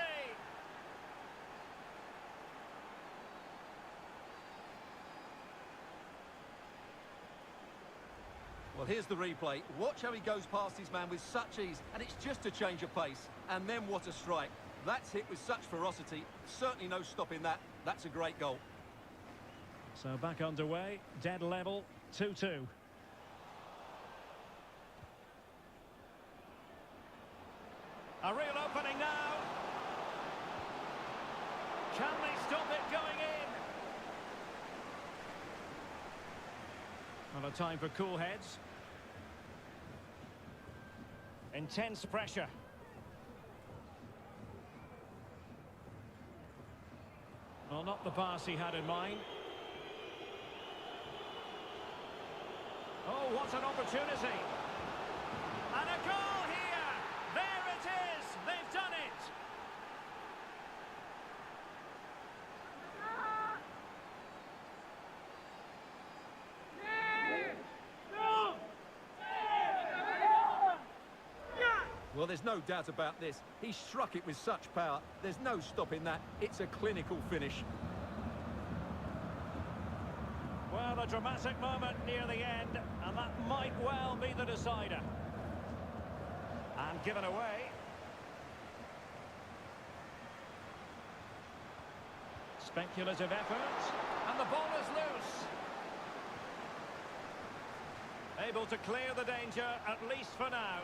Well, here's the replay. Watch how he goes past his man with such ease, and it's just a change of pace. And then what a strike. That's hit with such ferocity. Certainly no stopping that. That's a great goal. So back underway, dead level, 2-2. A real opening now. Can they stop it going in? Well, a time for cool heads. Intense pressure. Well, not the pass he had in mind. Oh, what an opportunity. And a goal here. There it is. They've done it. Well, there's no doubt about this. He struck it with such power. There's no stopping that. It's a clinical finish. Well, a dramatic moment near the end, and that might well be the decider. And given away. Speculative effort, and the ball is loose. Able to clear the danger, at least for now.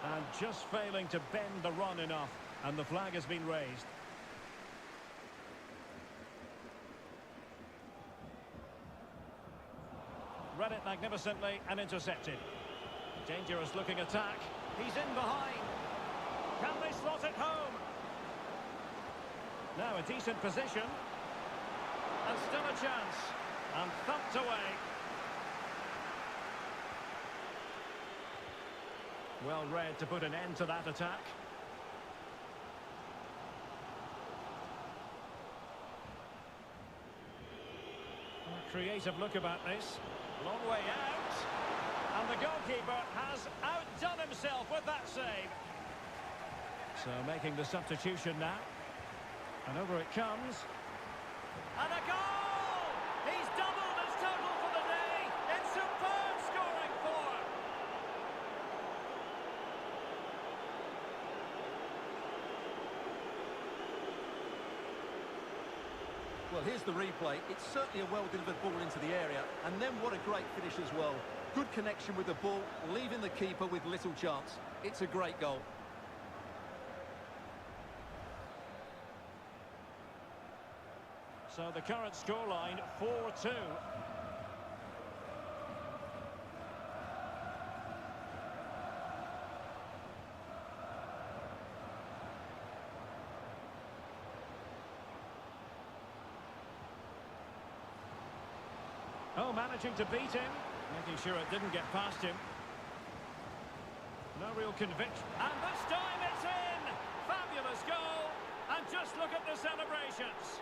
And just failing to bend the run enough, and the flag has been raised. Read it magnificently and intercepted. Dangerous looking attack. He's in behind. Can they slot it home? Now a decent position. And still a chance. And thumped away. Well read to put an end to that attack. A creative look about this. Long way out. And the goalkeeper has outdone himself with that save. So making the substitution now. And over it comes. And a goal! He's doubled his total for the day. It's superb scoring form. Well, here's the replay. It's certainly a well-delivered ball into the area. And then what a great finish as well. Good connection with the ball, leaving the keeper with little chance. It's a great goal. So the current scoreline, 4-2. Oh, managing to beat him, making sure it didn't get past him. No real conviction. And this time it's in! Fabulous goal! And just look at the celebrations.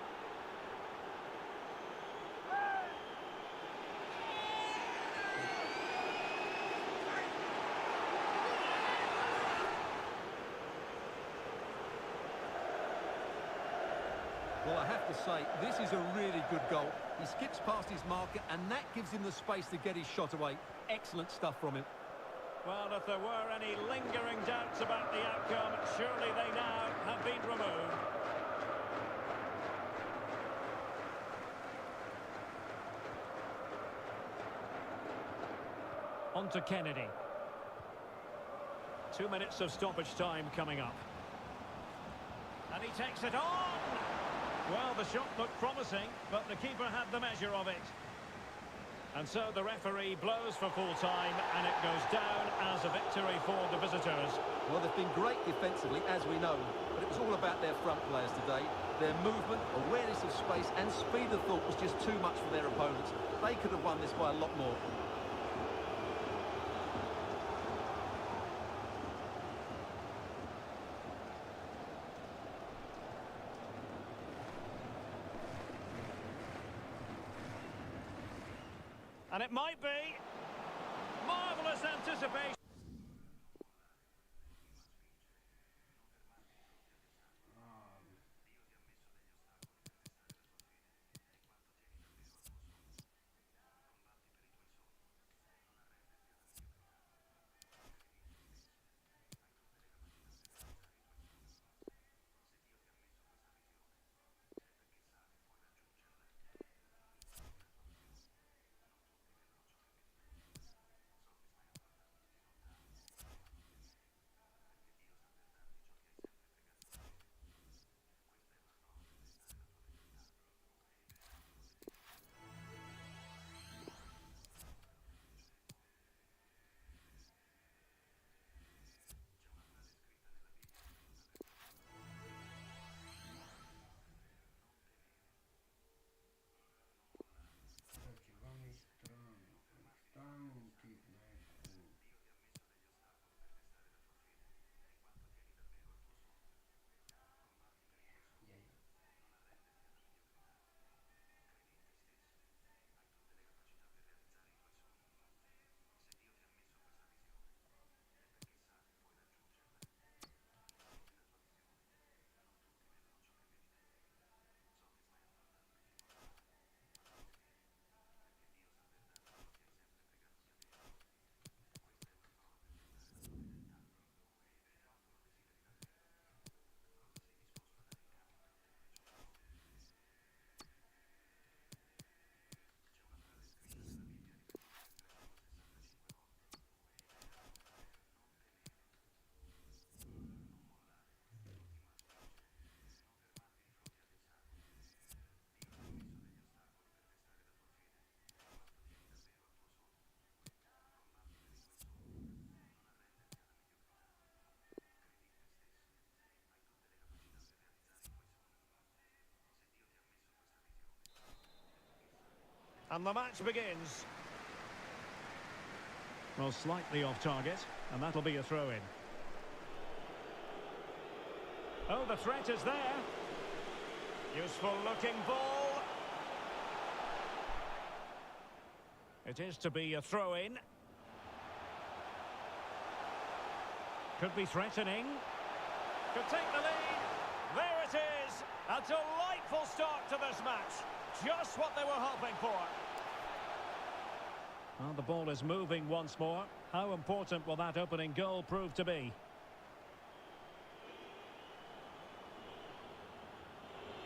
Well, I have to say, this is a really good goal. He skips past his marker, and that gives him the space to get his shot away. Excellent stuff from him. Well, if there were any lingering doubts about the outcome, surely they now have been removed. On to Kennedy. 2 minutes of stoppage time coming up. And he takes it on! Well, the shot looked promising, but the keeper had the measure of it. And so the referee blows for full time, and it goes down as a victory for the visitors. Well, they've been great defensively, as we know, but it was all about their front players today. Their movement, awareness of space, and speed of thought was just too much for their opponents. They could have won this by a lot more. And it might be. Marvellous anticipation. And the match begins. Well, slightly off target, and that'll be a throw-in. Oh, the threat is there. Useful looking ball. It is to be a throw-in. Could be threatening. Could take the lead. There it is. A delightful start to this match. Just what they were hoping for. Well, the ball is moving once more. How important will that opening goal prove to be?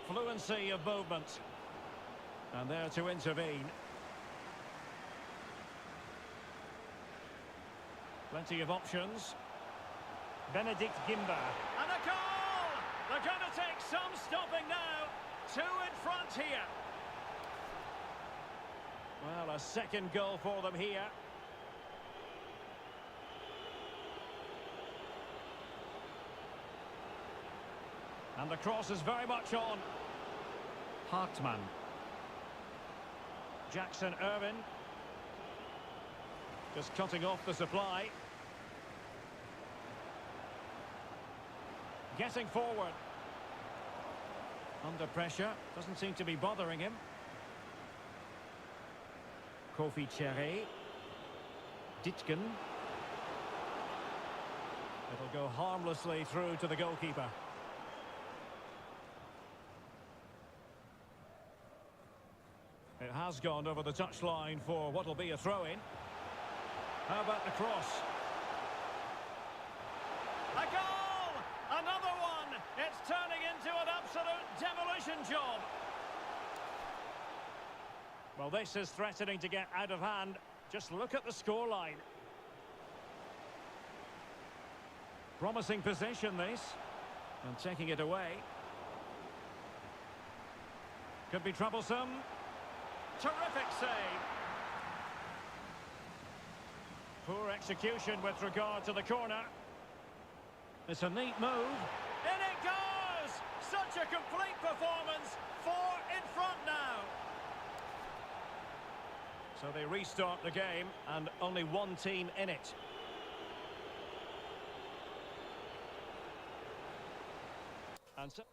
Fluency of movement. And there to intervene. Plenty of options. Benedict Gimba. And a goal! They're going to take some stopping now. 2 in front here. Well, a second goal for them here. And the cross is very much on. Hartmann. Jackson Irvin. Just cutting off the supply. Getting forward. Under pressure. Doesn't seem to be bothering him. Kofi Cherry. Ditken. It'll go harmlessly through to the goalkeeper. It has gone over the touchline for what will be a throw-in. How about the cross? A goal! Another one! It's turning into an absolute demolition job. Well, this is threatening to get out of hand. Just look at the scoreline. Promising position, this. And taking it away. Could be troublesome. Terrific save. Poor execution with regard to the corner. It's a neat move. In it goes! Such a complete performance. 4 in front now. So they restart the game, and only one team in it. And so...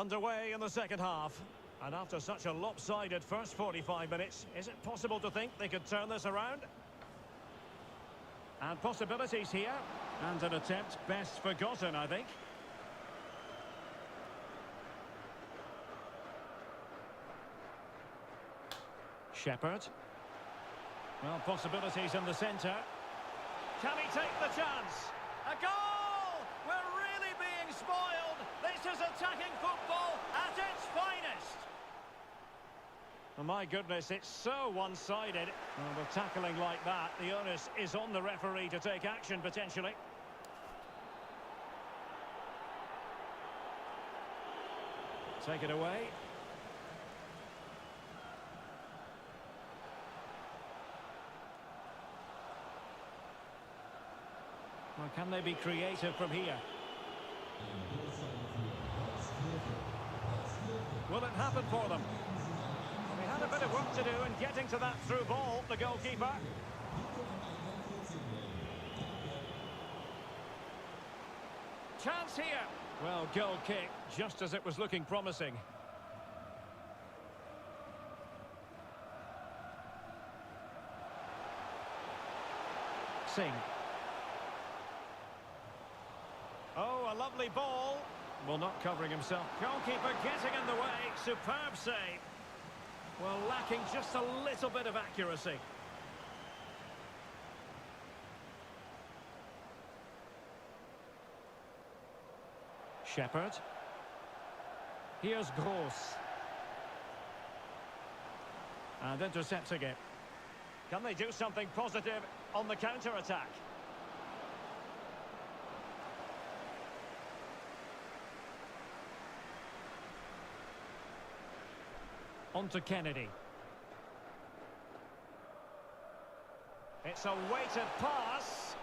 Underway in the second half. And after such a lopsided first 45 minutes, is it possible to think they could turn this around? And possibilities here. And an attempt best forgotten, I think. Shepherd. Well, possibilities in the centre. Can he take the chance? A goal! We're really being spoiled. This is attacking football at its finest. Oh, my goodness, it's so one-sided. Well, with tackling like that, the onus is on the referee to take action, potentially. Take it away. Well, can they be creative from here? Will it happen for them? They had a bit of work to do in getting to that through ball, the goalkeeper. Chance here. Well, goal kick, just as it was looking promising. Singh. Oh, a lovely ball. Well, not covering himself. Goalkeeper getting in the way. Superb save. Well, lacking just a little bit of accuracy. Shepherd. Here's Gross. And intercepting it. Can they do something positive on the counter-attack? On to Kennedy. It's a weighted pass.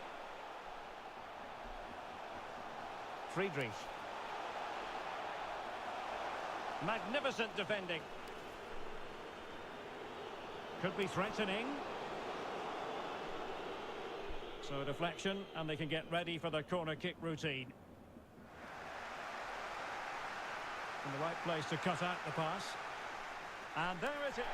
Friedrich. Magnificent defending. Could be threatening. So a deflection, and they can get ready for the corner kick routine. In the right place to cut out the pass. And there it is.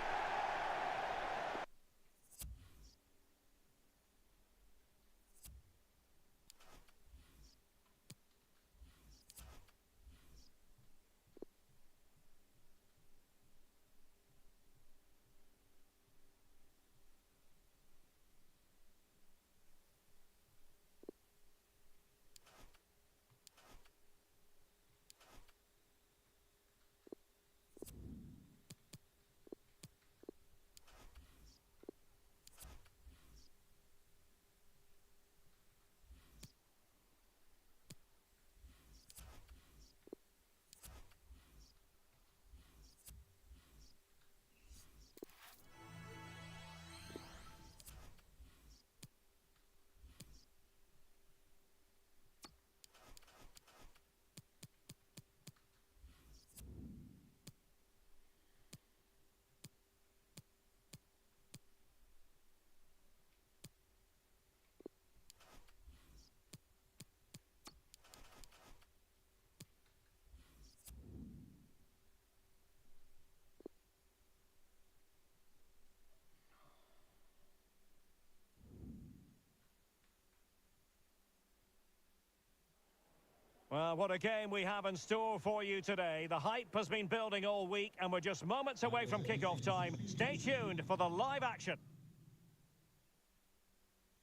Well, what a game we have in store for you today. The hype has been building all week, and we're just moments away from kickoff time. Stay tuned for the live action.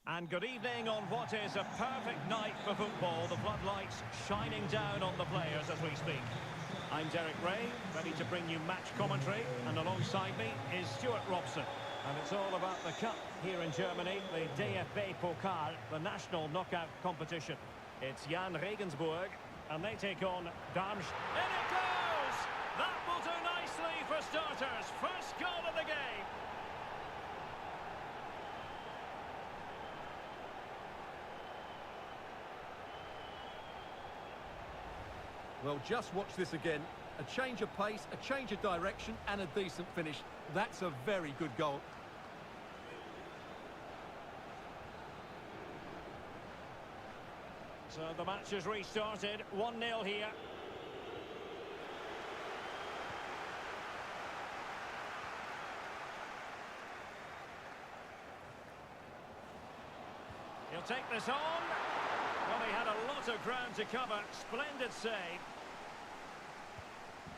And good evening on what is a perfect night for football. The floodlights shining down on the players as we speak. I'm Derek Ray, ready to bring you match commentary, and alongside me is Stuart Robson. And it's all about the cup here in Germany, the DFB Pokal, the national knockout competition. It's Jan Regensburg, and they take on Darmstadt. In it goes! That will do nicely for starters. First goal of the game. Well, just watch this again. A change of pace, a change of direction, and a decent finish. That's a very good goal. So the match has restarted, 1-0 here. He'll take this on. Well, he had a lot of ground to cover. Splendid save.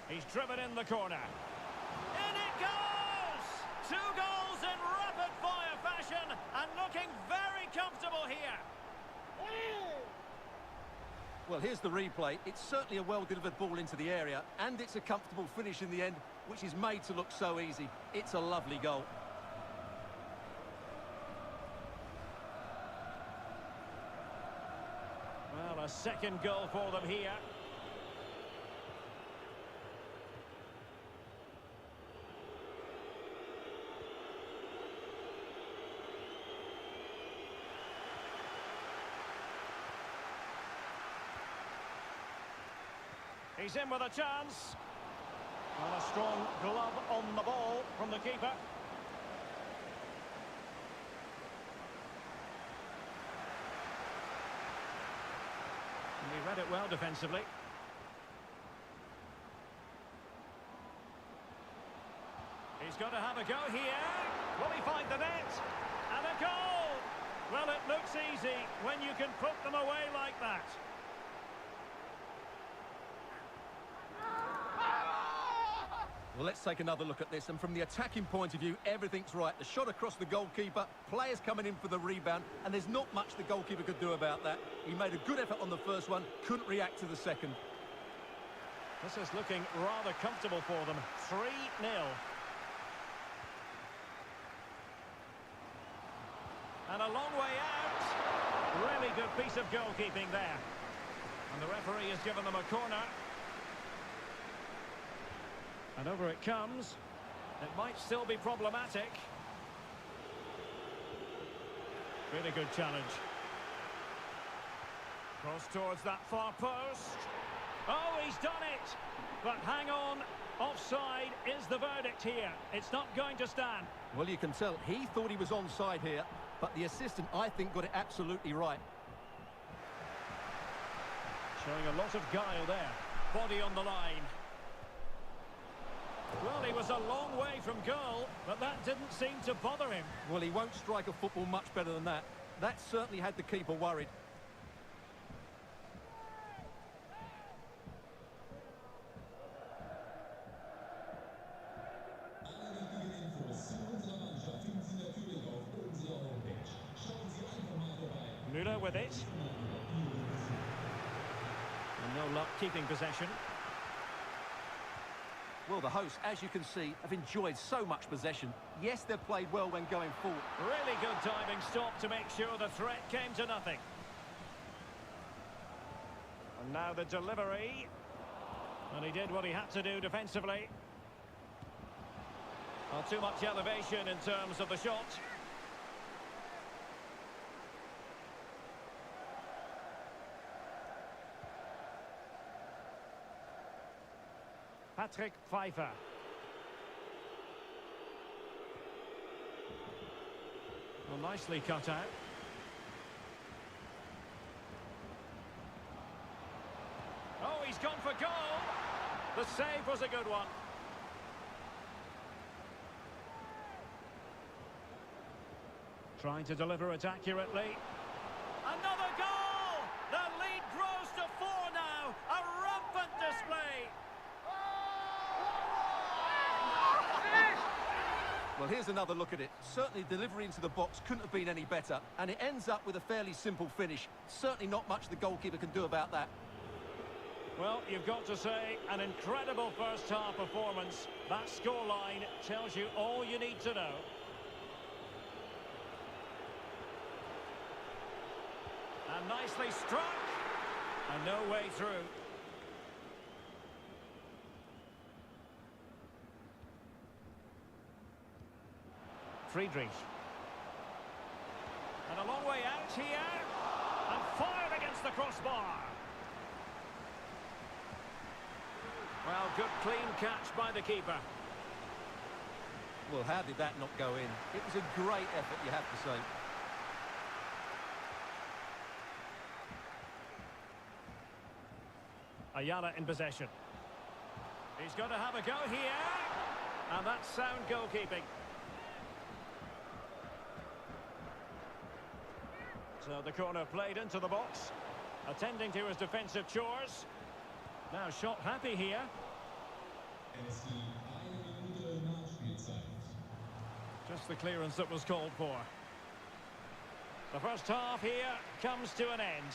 He's driven in the corner. In it goes! 2 goals in rapid-fire fashion and looking very comfortable here. Well, here's the replay. It's certainly a well-delivered ball into the area, and it's a comfortable finish in the end, which is made to look so easy. It's a lovely goal. Well, a second goal for them here. He's in with a chance. Well, a strong glove on the ball from the keeper. And he read it well defensively. He's got to have a go here. Will he find the net? And a goal! Well, it looks easy when you can put them away like that. Well, let's take another look at this, and from the attacking point of view, everything's right. The shot across the goalkeeper, players coming in for the rebound, and there's not much the goalkeeper could do about that. He made a good effort on the first one, couldn't react to the second. This is looking rather comfortable for them. 3-0. And a long way out. Really good piece of goalkeeping there. And the referee has given them a corner. And over it comes. It might still be problematic. Really good challenge. Cross towards that far post. Oh, he's done it! But hang on. Offside is the verdict here. It's not going to stand. Well, you can tell he thought he was onside here, but the assistant, I think, got it absolutely right. Showing a lot of guile there. Body on the line. Well, he was a long way from goal, but that didn't seem to bother him. Well, he won't strike a football much better than that. That certainly had the keeper worried. Müller with it. And no luck keeping possession. Well, the hosts, as you can see, have enjoyed so much possession. Yes, they've played well when going forward. Really good diving stop to make sure the threat came to nothing. And now the delivery. And he did what he had to do defensively. Not too much elevation in terms of the shot. Patrick Fifa. Well, nicely cut out. Oh, he's gone for goal. The save was a good one. Trying to deliver it accurately. Another goal! The lead grows to 4 now. A rampant display. Well, here's another look at it. Certainly delivery into the box couldn't have been any better, and it ends up with a fairly simple finish. Certainly not much the goalkeeper can do about that. Well, you've got to say, an incredible first-half performance. That scoreline tells you all you need to know. And nicely struck. And no way through. Friedrich. And a long way out here. And fired against the crossbar. Well, good clean catch by the keeper. Well, how did that not go in? It was a great effort, you have to say. Ayala in possession. He's got to have a go here. And that's sound goalkeeping. So the corner played into the box. Attending to his defensive chores. Now shot happy here. Just the clearance that was called for. The first half here comes to an end.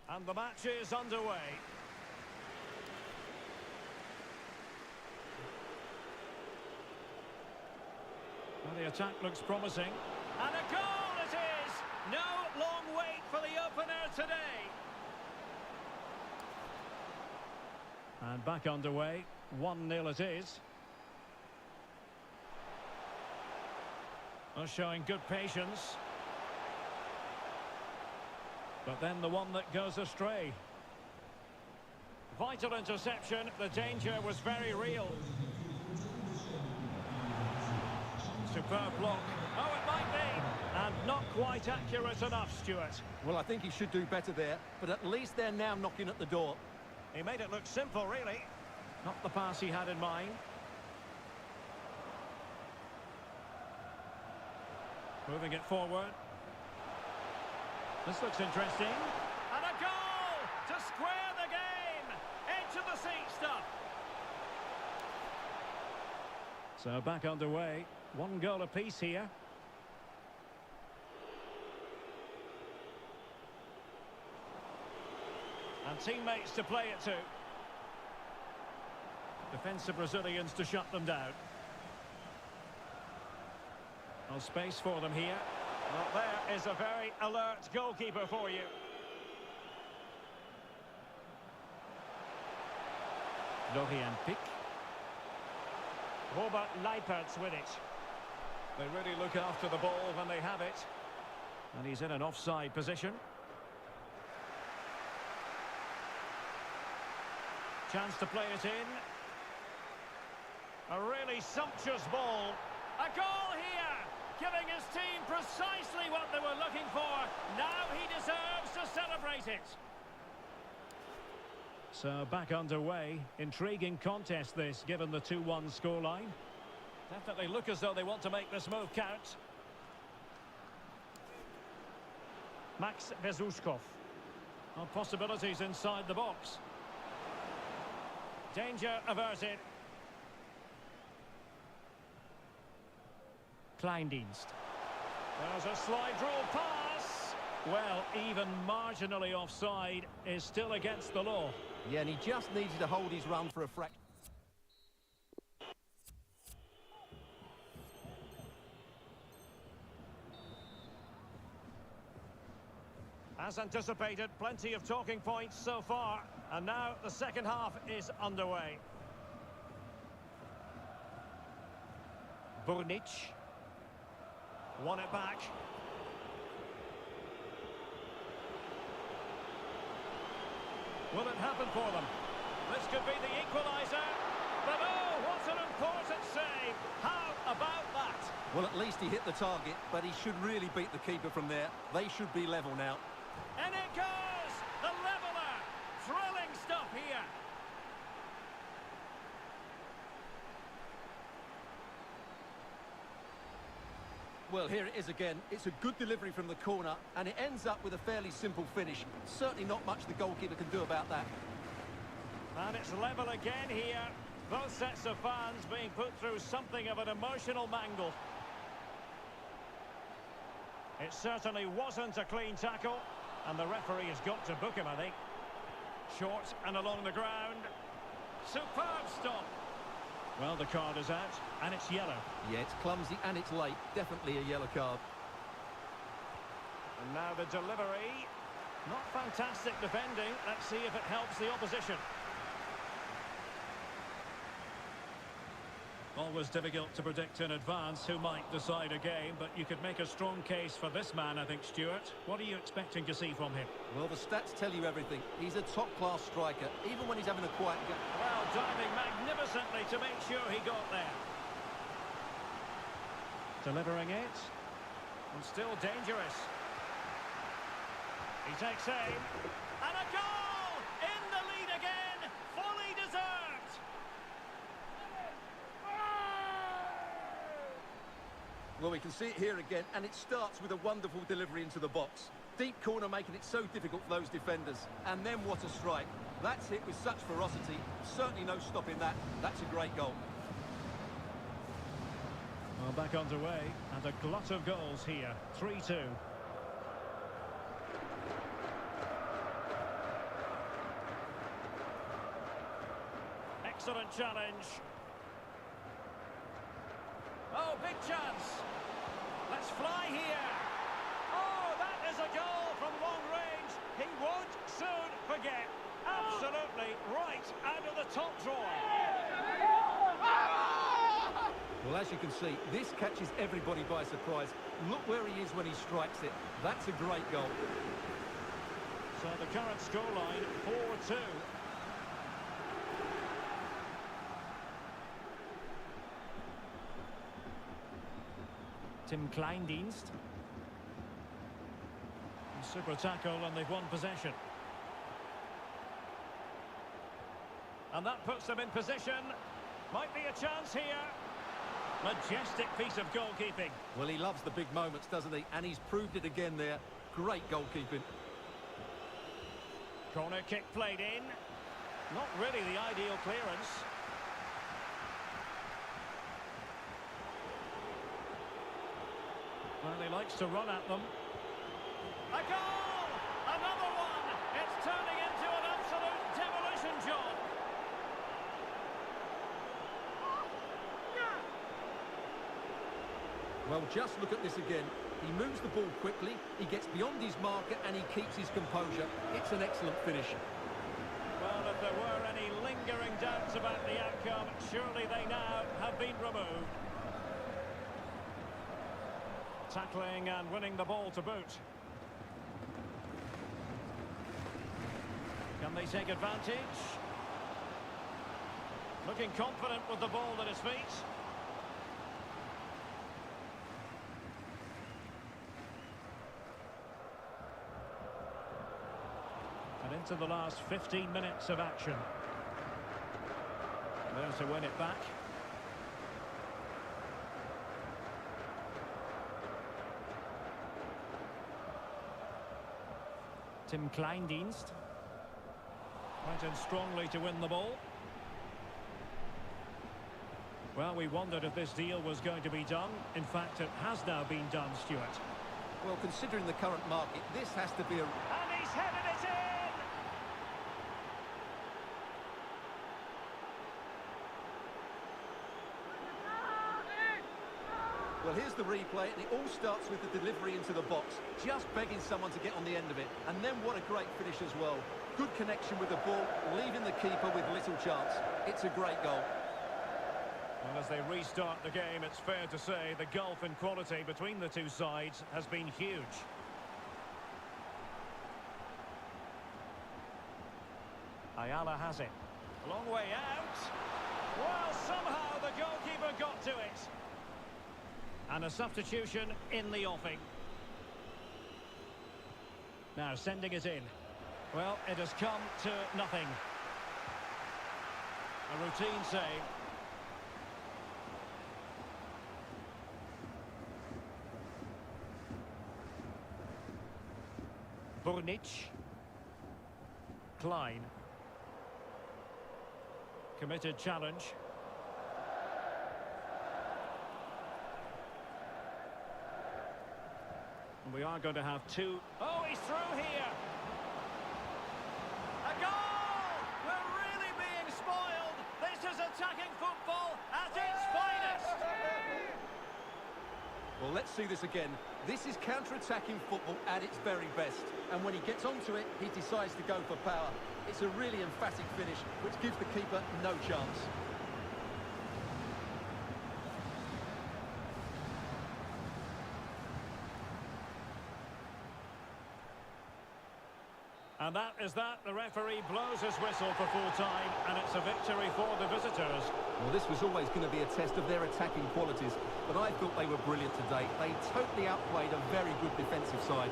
And the match is underway. Well, the attack looks promising. And a goal it is! No long wait for the opener today. And back underway. 1-0 it is. Well, showing good patience. But then the one that goes astray. Vital interception. The danger was very real. Superb block. Oh, it might be. And not quite accurate enough, Stuart. Well, I think he should do better there, but at least they're now knocking at the door. He made it look simple, really. Not the pass he had in mind. Moving it forward. This looks interesting. And a goal to square the game. Into the seat stuff. So back underway. 1 goal apiece here. And teammates to play it to. Defensive Brazilians to shut them down. No space for them here. Well, there is a very alert goalkeeper for you. Lorient Pick. Robert Leipert's with it. They really look after the ball when they have it. And he's in an offside position. Chance to play it in. A really sumptuous ball. A goal here, giving his team precisely what they were looking for. Now he deserves to celebrate it. So back underway. Intriguing contest this, given the 2-1 scoreline. Definitely look as though they want to make this move count. Max Bezushkov. No possibilities inside the box. Danger averted. Kleindienst. There's a slide rule pass. Well, even marginally offside is still against the law. Yeah, and he just needed to hold his run for a fraction. As anticipated, plenty of talking points so far. And now the second half is underway. Burnic. Won it back. Will it happen for them? This could be the equaliser. But oh, what an important save. How about that? Well, at least he hit the target, but he should really beat the keeper from there. They should be level now. And it goes! The leveller! Thrilling stuff here. Well, here it is again. It's a good delivery from the corner, and it ends up with a fairly simple finish. Certainly not much the goalkeeper can do about that. And it's level again here. Both sets of fans being put through something of an emotional mangle. It certainly wasn't a clean tackle, and the referee has got to book him, I think. Short and along the ground. Superb stop. Well, the card is out, and it's yellow. Yeah, it's clumsy and it's late. Definitely a yellow card. And now the delivery. Not fantastic defending. Let's see if it helps the opposition. Always difficult to predict in advance who might decide a game, but you could make a strong case for this man, I think, Stuart. What are you expecting to see from him? Well, the stats tell you everything. He's a top-class striker, even when he's having a quiet game. Well, diving magnificently to make sure he got there. Delivering it. And still dangerous. He takes aim. And a goal! In the lead again! Fully deserved! Well, we can see it here again, and it starts with a wonderful delivery into the box. Deep corner making it so difficult for those defenders. And then what a strike. That's hit with such ferocity. Certainly no stopping that. That's a great goal. Well, back underway, and a glut of goals here. 3-2. Excellent challenge. Oh, big chance. Let's fly here. Oh, that is a goal from long range. He won't soon forget. Absolutely right out of the top drawer. Well, as you can see, this catches everybody by surprise. Look where he is when he strikes it. That's a great goal. So the current scoreline, 4-2. Tim Kleindienst. Super tackle, and they've won possession. And that puts them in position. Might be a chance here. Majestic piece of goalkeeping. Well, he loves the big moments, doesn't he? And he's proved it again there. Great goalkeeping. Corner kick played in. Not really the ideal clearance. Well, he likes to run at them. A goal! Another one! It's turning into an absolute demolition job. Well, just look at this again. He moves the ball quickly, he gets beyond his marker, and he keeps his composure. It's an excellent finish. Well, if there were any lingering doubts about the outcome, surely they now have been removed. Tackling and winning the ball to boot. Can they take advantage? Looking confident with the ball at his feet. And into the last 15 minutes of action. There to win it back. Tim Kleindienst. Went in strongly to win the ball. Well, we wondered if this deal was going to be done. In fact, it has now been done, Stuart. Well, considering the current market, this has to be a... And he's headed it in! Well, here's the replay, and it all starts with the delivery into the box, just begging someone to get on the end of it. And then what a great finish as well. Good connection with the ball, leaving the keeper with little chance. It's a great goal. Well, as they restart the game, it's fair to say the gulf in quality between the two sides has been huge. Ayala has it. Long way out. Well, somehow the goalkeeper got to it. And a substitution in the offing. Now sending it in. Well, it has come to nothing. A routine save. Burnic. Klein. Committed challenge. And we are going to have two. Oh, he's through here. A goal! We're really being spoiled. This is attacking football at its finest. Well, let's see this again. This is counter-attacking football at its very best. And when he gets onto it, he decides to go for power. It's a really emphatic finish, which gives the keeper no chance. And that is that. The referee blows his whistle for full time, and it's a victory for the visitors. Well, this was always going to be a test of their attacking qualities, but I thought they were brilliant today. They totally outplayed a very good defensive side.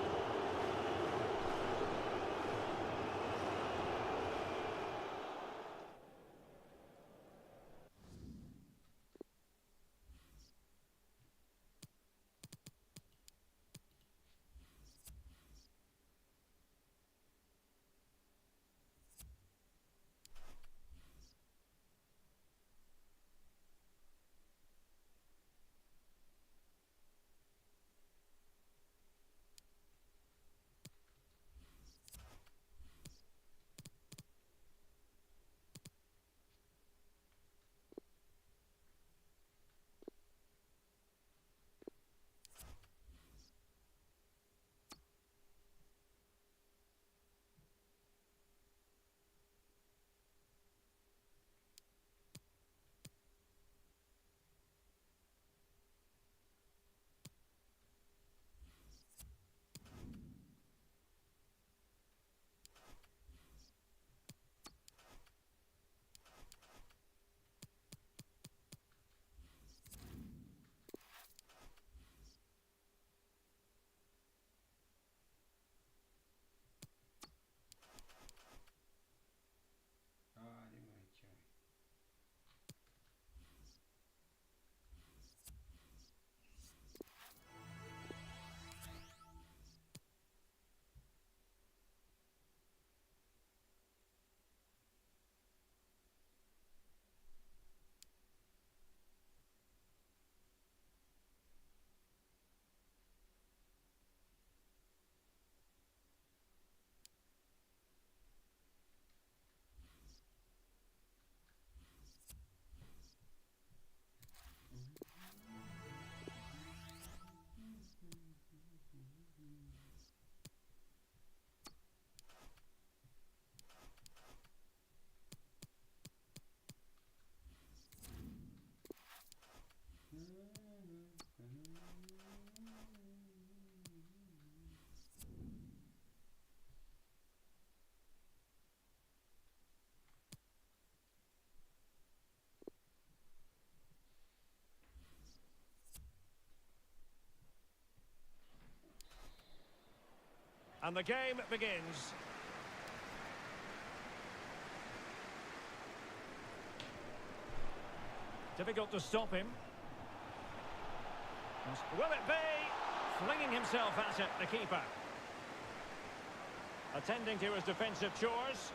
And the game begins. Difficult to stop him. Will it be? Flinging himself at it, the keeper. Attending to his defensive chores.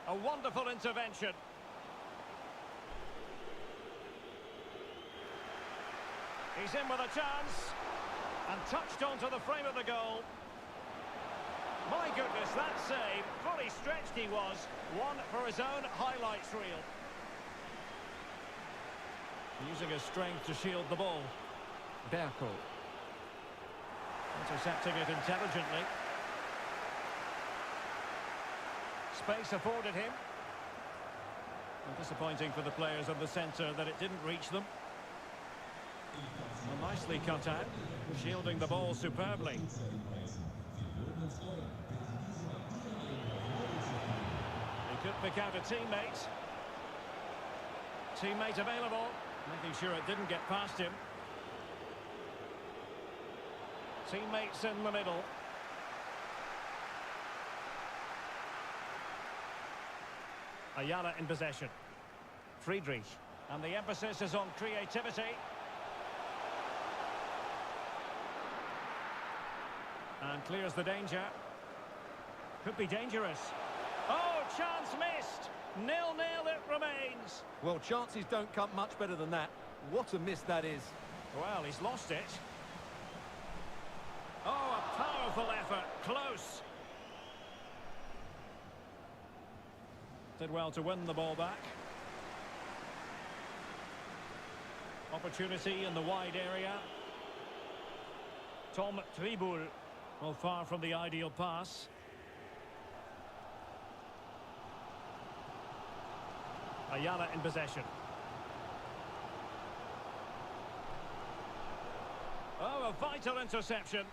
A wonderful intervention. He's in with a chance. And touched onto the frame of the goal. My goodness, that save. Fully stretched he was. One for his own highlights reel. Using his strength to shield the ball. Berko. Intercepting it intelligently. Space afforded him. And disappointing for the players of the centre that it didn't reach them. Well, nicely cut out. Shielding the ball superbly. pick out a teammate. Teammate available. Making sure it didn't get past him. Teammates in the middle. Ayala in possession. Friedrich. And the emphasis is on creativity. And clears the danger. Could be dangerous. Oh, chance missed. 0-0 it remains. Well, chances don't come much better than that. What a miss that is. Well, he's lost it. Oh, a powerful effort. Close. Did well to win the ball back. Opportunity in the wide area. Tom Tribul. Well, far from the ideal pass. Ayala in possession. Oh, a vital interception.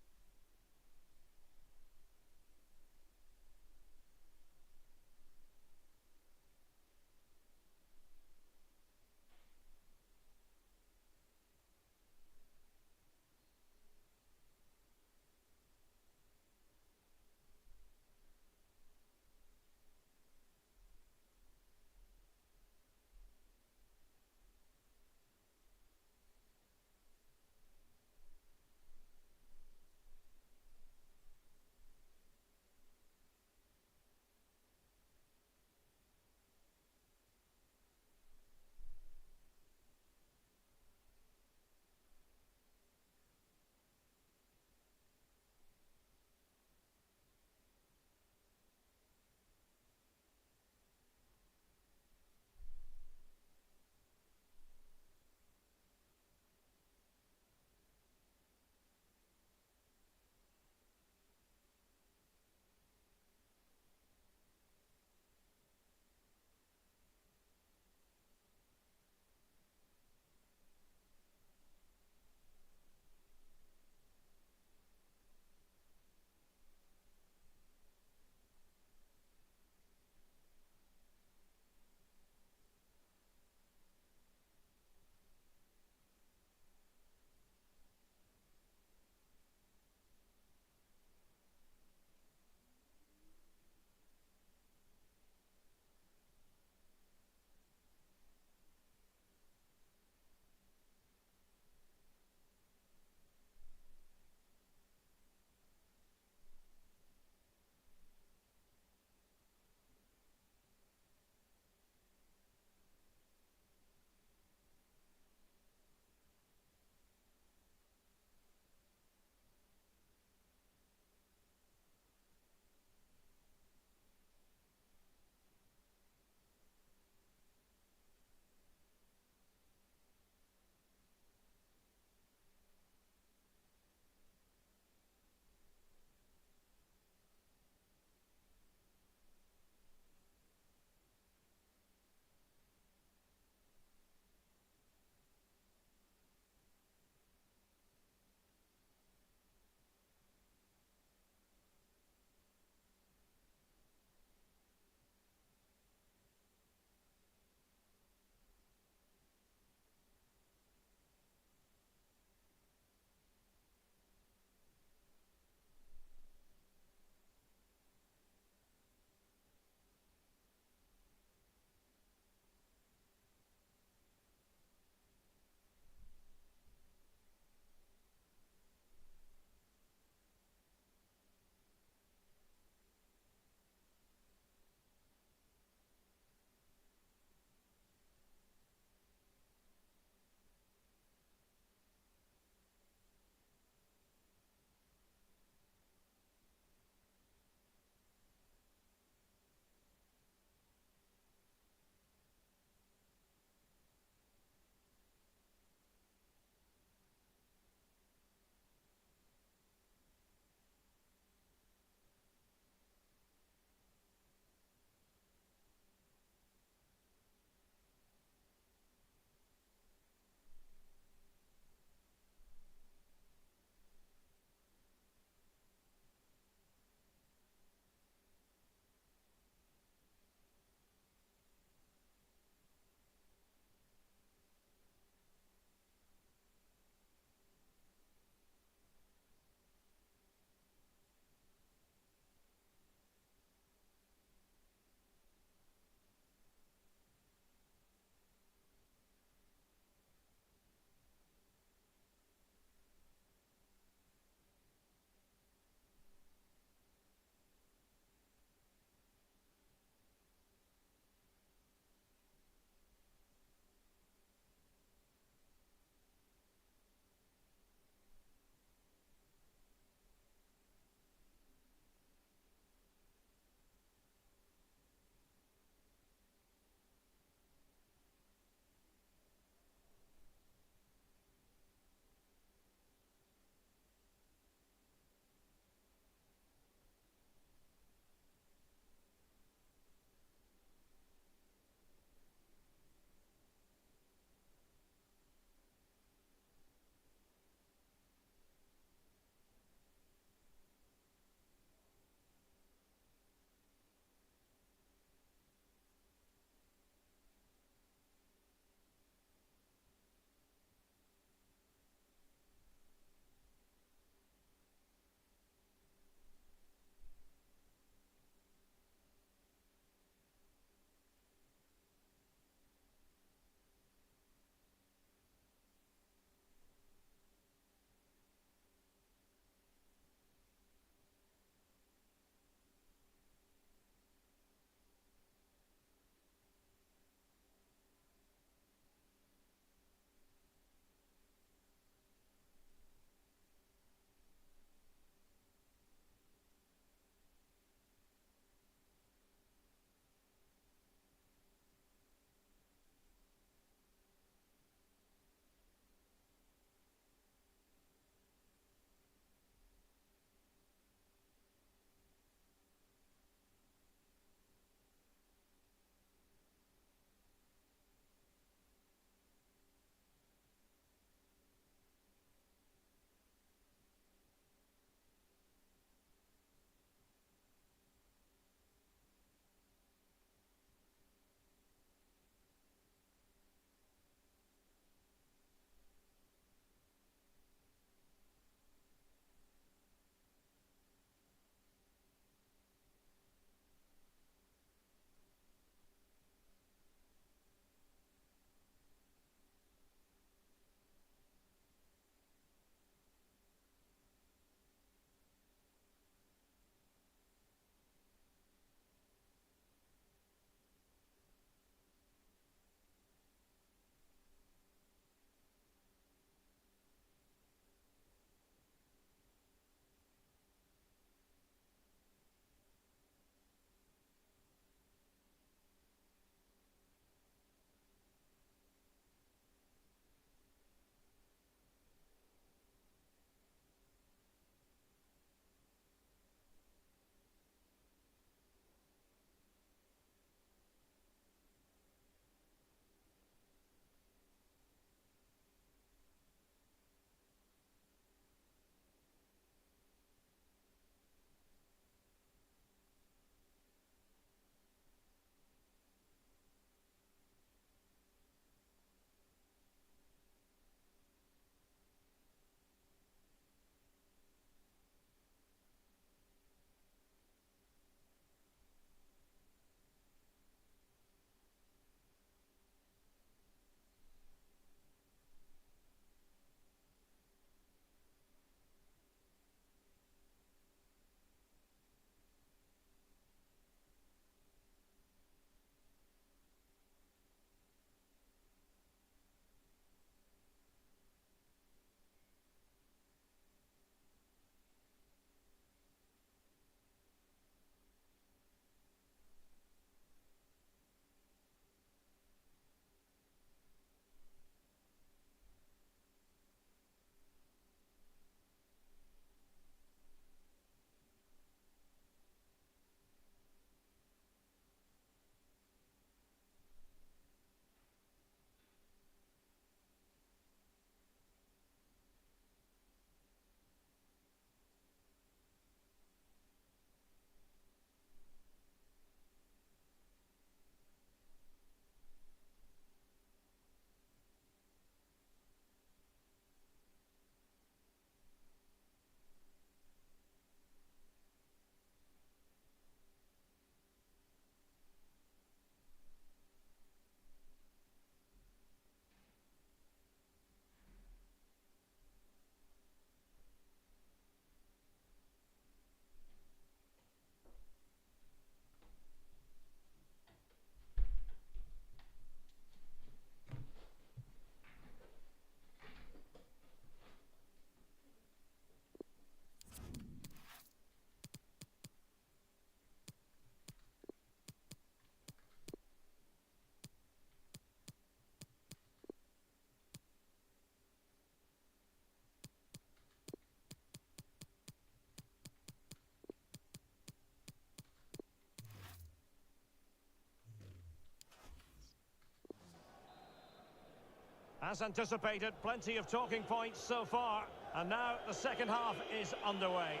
As anticipated, plenty of talking points so far. And now the second half is underway.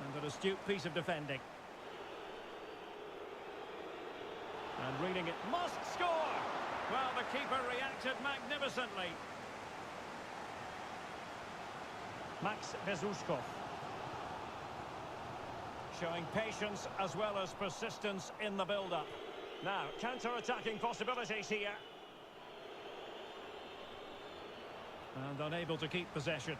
And an astute piece of defending. And reading it, must score! Well, the keeper reacted magnificently. Max Bezushkov. Showing patience as well as persistence in the build-up. Now, counter-attacking possibilities here. And unable to keep possession.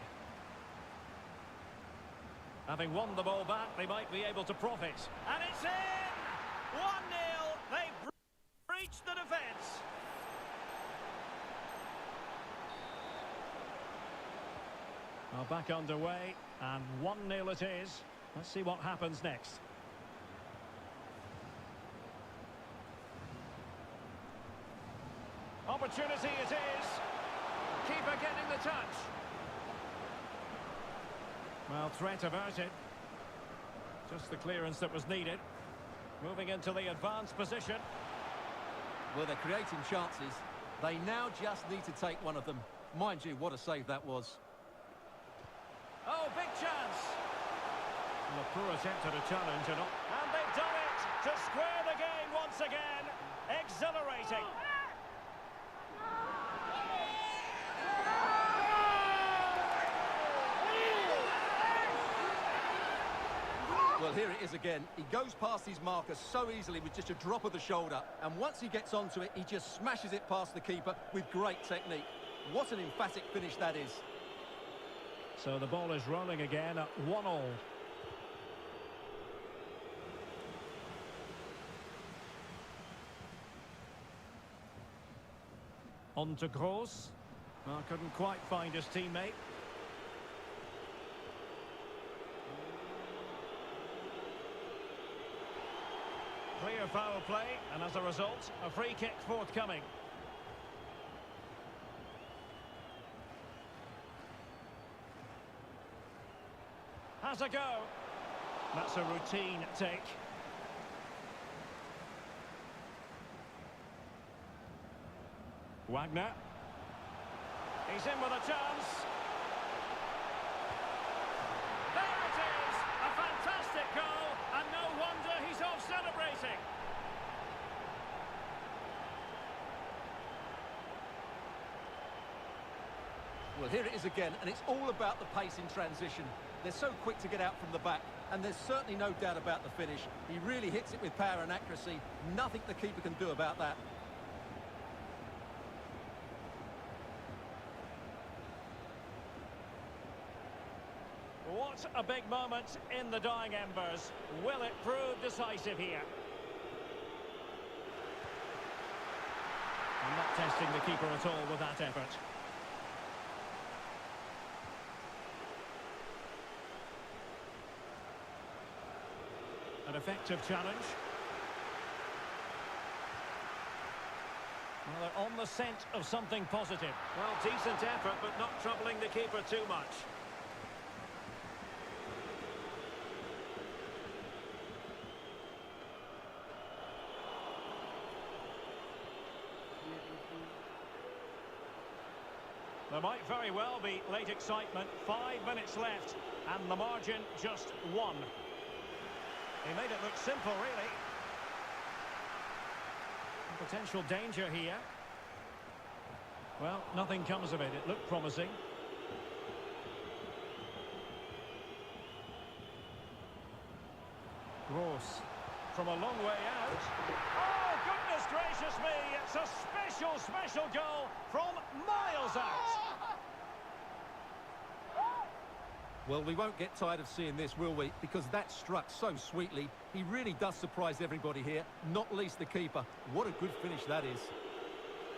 Having won the ball back, they might be able to profit. And it's in! 1-0! They've breached the defence. Well, back underway, and 1-0 it is. Let's see what happens next. Opportunity it is. Keeper getting the touch. Well, threat averted. Just the clearance that was needed. Moving into the advanced position. Well, they're creating chances. They now just need to take one of them. Mind you, what a save that was. Oh, big chance. And a poor attempt at a challenge. And they've done it to square the game once again. Exhilarating. Well, here it is again. He goes past his marker so easily with just a drop of the shoulder. And once he gets onto it, he just smashes it past the keeper with great technique. What an emphatic finish that is. So the ball is rolling again at 1-1. On to Gross. Well, couldn't quite find his teammate. Clear foul play, and as a result, a free kick forthcoming. Has a go. That's a routine take. Wagner. He's in with a chance. There it is! A fantastic goal, and no wonder he's off celebrating. Well, here it is again, and it's all about the pace in transition. They're so quick to get out from the back, and there's certainly no doubt about the finish. He really hits it with power and accuracy. Nothing the keeper can do about that. What a big moment in the dying embers. Will it prove decisive here? I'm not testing the keeper at all with that effort. An effective challenge. Well, they're on the scent of something positive. Well, decent effort, but not troubling the keeper too much. There might very well be late excitement. 5 minutes left, and the margin just 1. He made it look simple, really. Potential danger here. Well, nothing comes of it. It looked promising. Gross. From a long way out. Oh, goodness gracious me! It's a special goal from miles out. Well, we won't get tired of seeing this, will we? Because that struck so sweetly. He really does surprise everybody here, not least the keeper. What a good finish that is.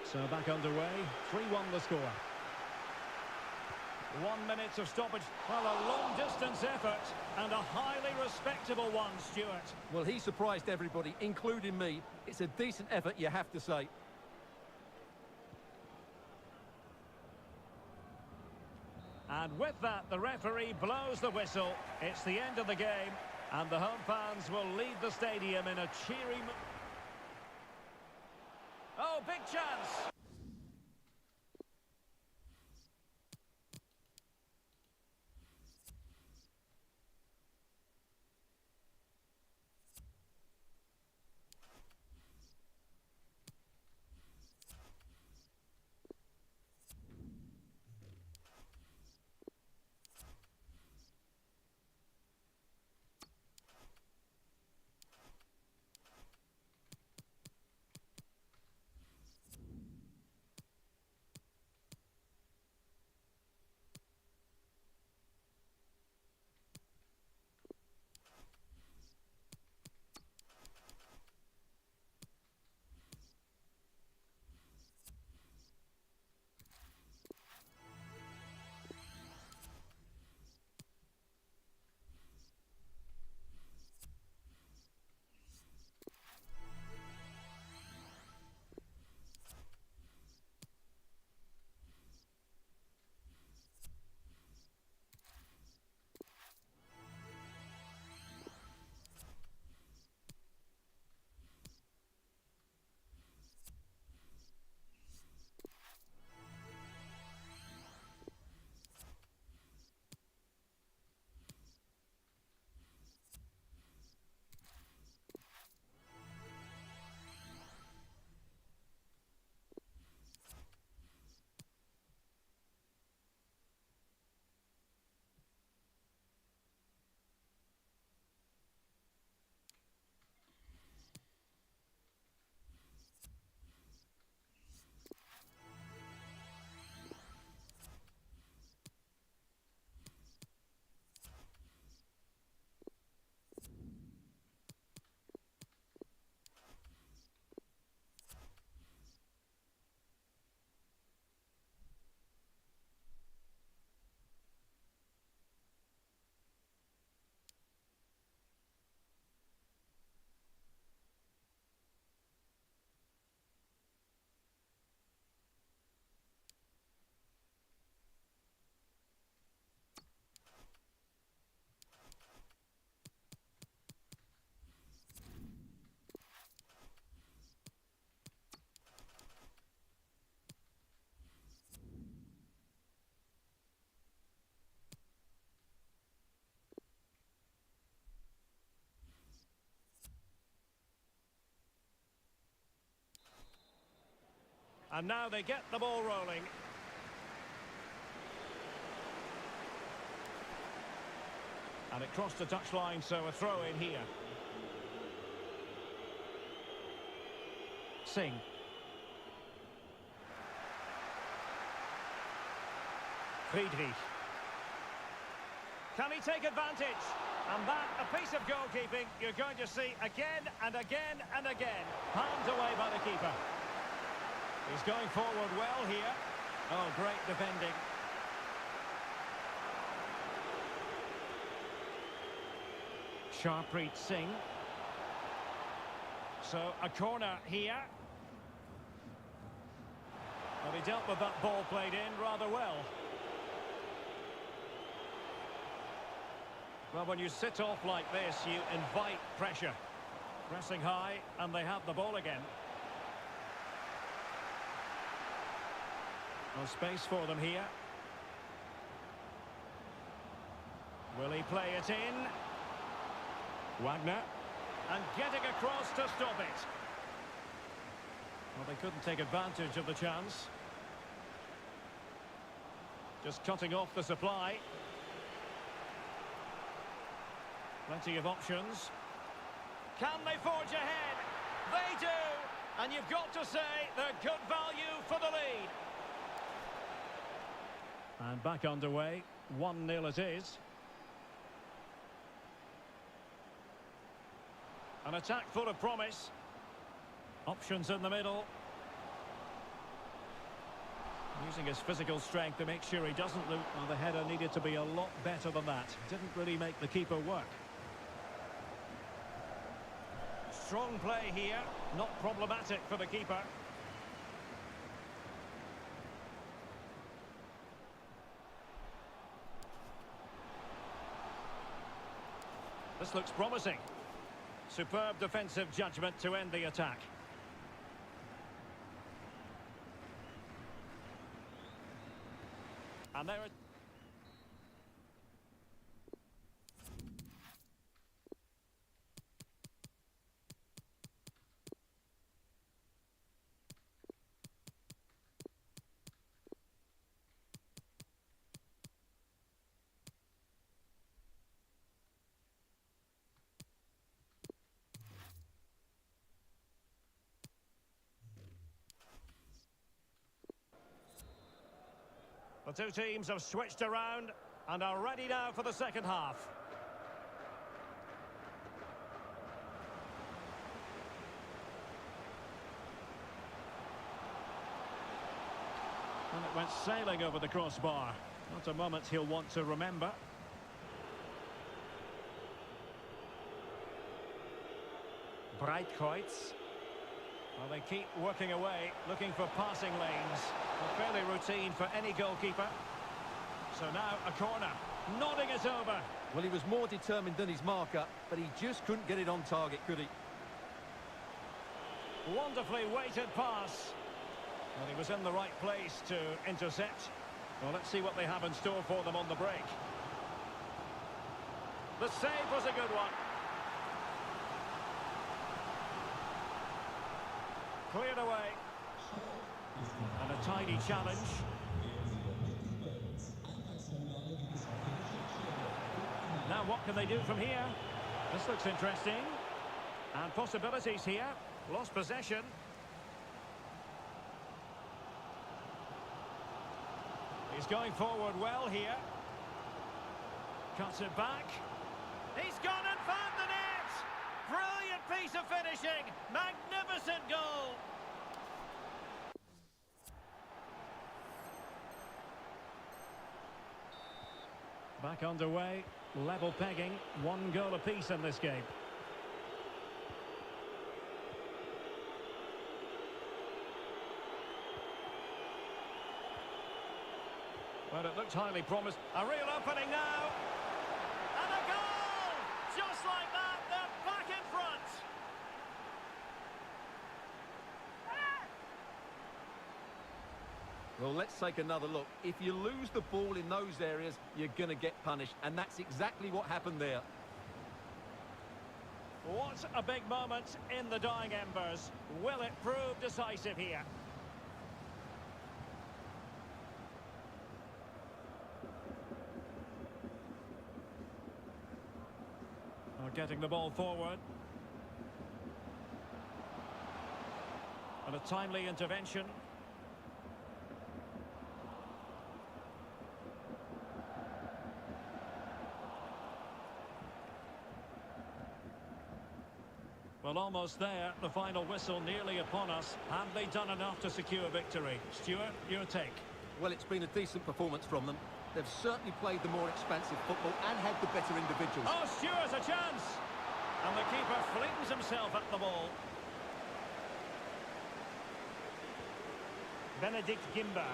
So back underway, 3-1 the score. 1 minute of stoppage. Well, a long-distance effort and a highly respectable one, Stuart. Well, he surprised everybody, including me. It's a decent effort, you have to say. And with that, the referee blows the whistle. It's the end of the game, and the home fans will leave the stadium in a cheery... Oh, big chance. And now they get the ball rolling. And it crossed the touchline, so a throw in here. Singh. Friedrich. Can he take advantage? And that, a piece of goalkeeping you're going to see again and again and again. Palmed away by the keeper. He's going forward well here. Oh, great defending. Sharpreet Singh. So a corner here. But he dealt with that ball played in rather well. Well, when you sit off like this, you invite pressure. Pressing high, and they have the ball again. No space for them here. Will he play it in? Wagner. And getting across to stop it. Well, they couldn't take advantage of the chance. Just cutting off the supply. Plenty of options. Can they forge ahead? They do! And you've got to say they're good value for the lead. And back underway. 1-0 it is. An attack full of promise. Options in the middle. Using his physical strength to make sure he doesn't look. Well, the header needed to be a lot better than that. Didn't really make the keeper work. Strong play here. Not problematic for the keeper. This looks promising. Superb defensive judgment to end the attack. And there. The two teams have switched around and are ready now for the second half. And it went sailing over the crossbar. Not a moment he'll want to remember. Breitkreuz. Well, they keep working away, looking for passing lanes. Fairly routine for any goalkeeper. So now a corner, nodding it over. Well, he was more determined than his marker, but he just couldn't get it on target, could he? Wonderfully weighted pass. Well, he was in the right place to intercept. Well, let's see what they have in store for them on the break. The save was a good one. Cleared away. And a tidy challenge. Now what can they do from here? This looks interesting. And possibilities here. Lost possession. He's going forward well here. Cuts it back. He's gone and found the net! Brilliant piece of finishing. Magnificent goal. Back underway. Level pegging. One goal apiece in this game. Well, it looked highly promised. A real opening now. And a goal! Just like that, they're back in front. Well, let's take another look. If you lose the ball in those areas, you're going to get punished. And that's exactly what happened there. What a big moment in the dying embers. Will it prove decisive here? Getting the ball forward. And a timely intervention. Well, almost there. The final whistle nearly upon us. Have they done enough to secure victory? Stuart, your take? Well, it's been a decent performance from them. They've certainly played the more expansive football and had the better individuals. Oh, Stuart, a chance! And the keeper flings himself at the ball. Benedict Gimba.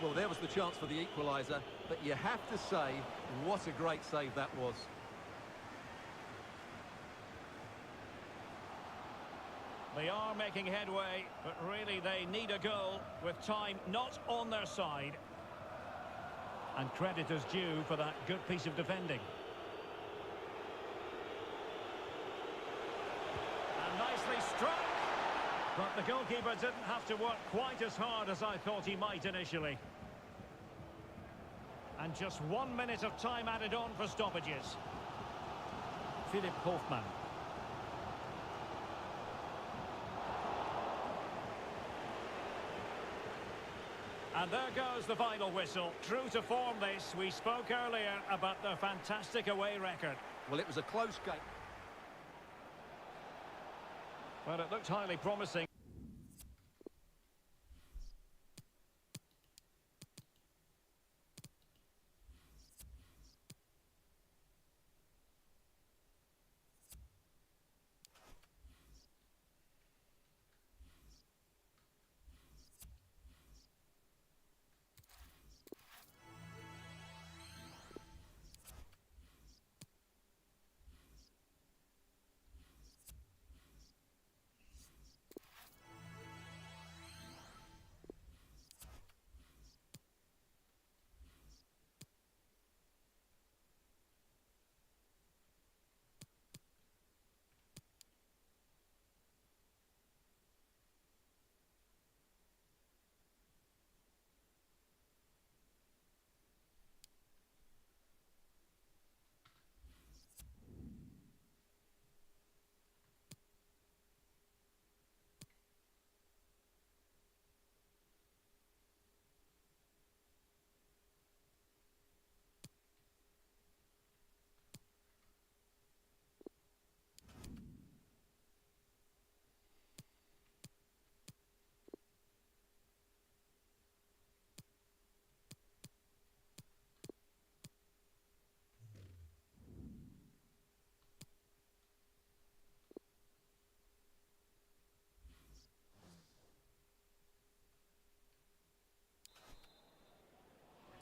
Well, there was the chance for the equaliser, but you have to say, what a great save that was. They are making headway, but really they need a goal with time not on their side. And credit is due for that good piece of defending. And nicely struck. But the goalkeeper didn't have to work quite as hard as I thought he might initially. And just 1 minute of time added on for stoppages. Philipp Hofmann. And there goes the final whistle. True to form this, we spoke earlier about their fantastic away record. Well, it was a close game. Well, it looked highly promising.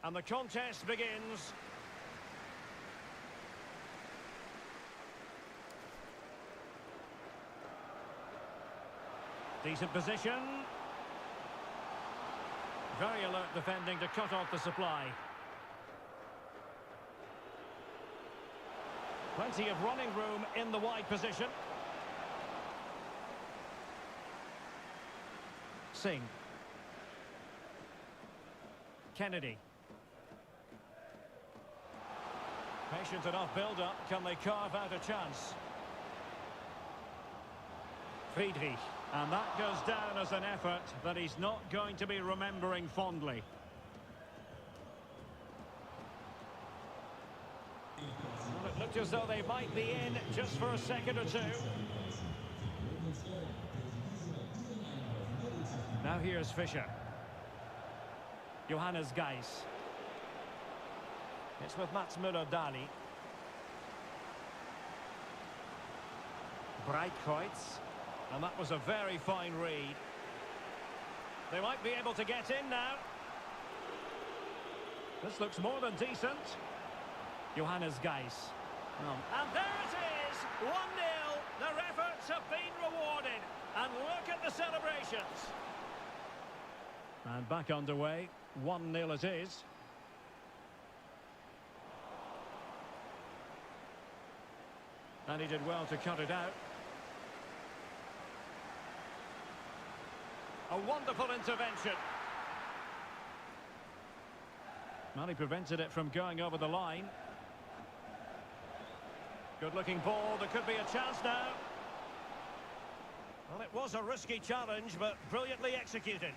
And the contest begins. Decent position. Very alert defending to cut off the supply. Plenty of running room in the wide position. Singh. Kennedy. Patient enough build-up. Can they carve out a chance? Friedrich. And that goes down as an effort that he's not going to be remembering fondly. Well, it looked as though they might be in just for a second or two. Now here's Fischer. Johannes Geis. It's with Mats Müller-Dali. Breitkreuz. And that was a very fine read. They might be able to get in now. This looks more than decent. Johannes Geis. And there it is! 1-0. Their efforts have been rewarded. And look at the celebrations. And back underway. 1-0 it is. And he did well to cut it out. A wonderful intervention. Well, he prevented it from going over the line. Good-looking ball. There could be a chance now. Well, it was a risky challenge, but brilliantly executed.